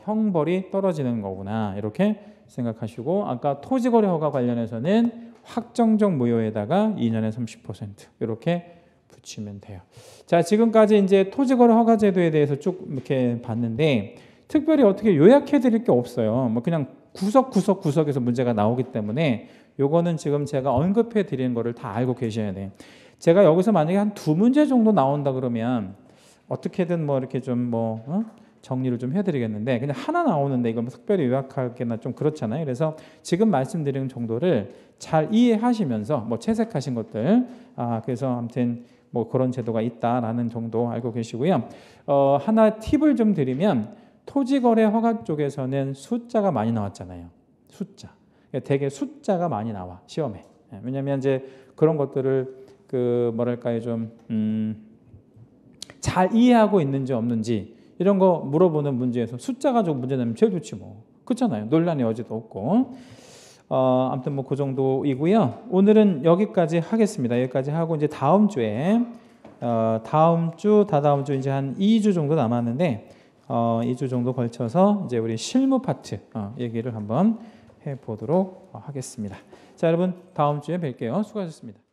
형벌이 떨어지는 거구나. 이렇게 생각하시고 아까 토지거래 허가 관련해서는 확정적 무효에다가 2년에 30% 이렇게 붙이면 돼요. 자, 지금까지 이제 토지거래 허가 제도에 대해서 쭉 이렇게 봤는데 특별히 어떻게 요약해 드릴 게 없어요. 뭐 그냥 구석에서 문제가 나오기 때문에 요거는 지금 제가 언급해 드리는 거를 다 알고 계셔야 돼요. 제가 여기서 만약에 한 2문제 정도 나온다 그러면 어떻게든 뭐 이렇게 좀 정리를 좀 해드리겠는데 그냥 하나 나오는데 이건 특별히 요약하기나 좀 그렇잖아요. 그래서 지금 말씀드리는 정도를 잘 이해하시면서 뭐 채색하신 것들 그래서 아무튼 뭐 그런 제도가 있다라는 정도 알고 계시고요. 하나 팁을 좀 드리면 토지거래 허가 쪽에서는 숫자가 많이 나왔잖아요. 숫자. 되게 숫자가 많이 나와 시험에. 왜냐하면 이제 그런 것들을 그 뭐랄까요 좀 잘 이해하고 있는지 없는지 이런 거 물어보는 문제에서 숫자 가지고 문제 내면 제일 좋지 뭐. 그렇잖아요. 논란의 여지도 없고. 아무튼 뭐 그 정도이고요. 오늘은 여기까지 하겠습니다. 여기까지 하고 이제 다음 주에 다다음 주 이제 한 2주 정도 남았는데 2주 정도 걸쳐서 이제 우리 실무 파트 얘기를 한번 해 보도록 하겠습니다. 자, 여러분 다음 주에 뵐게요. 수고하셨습니다.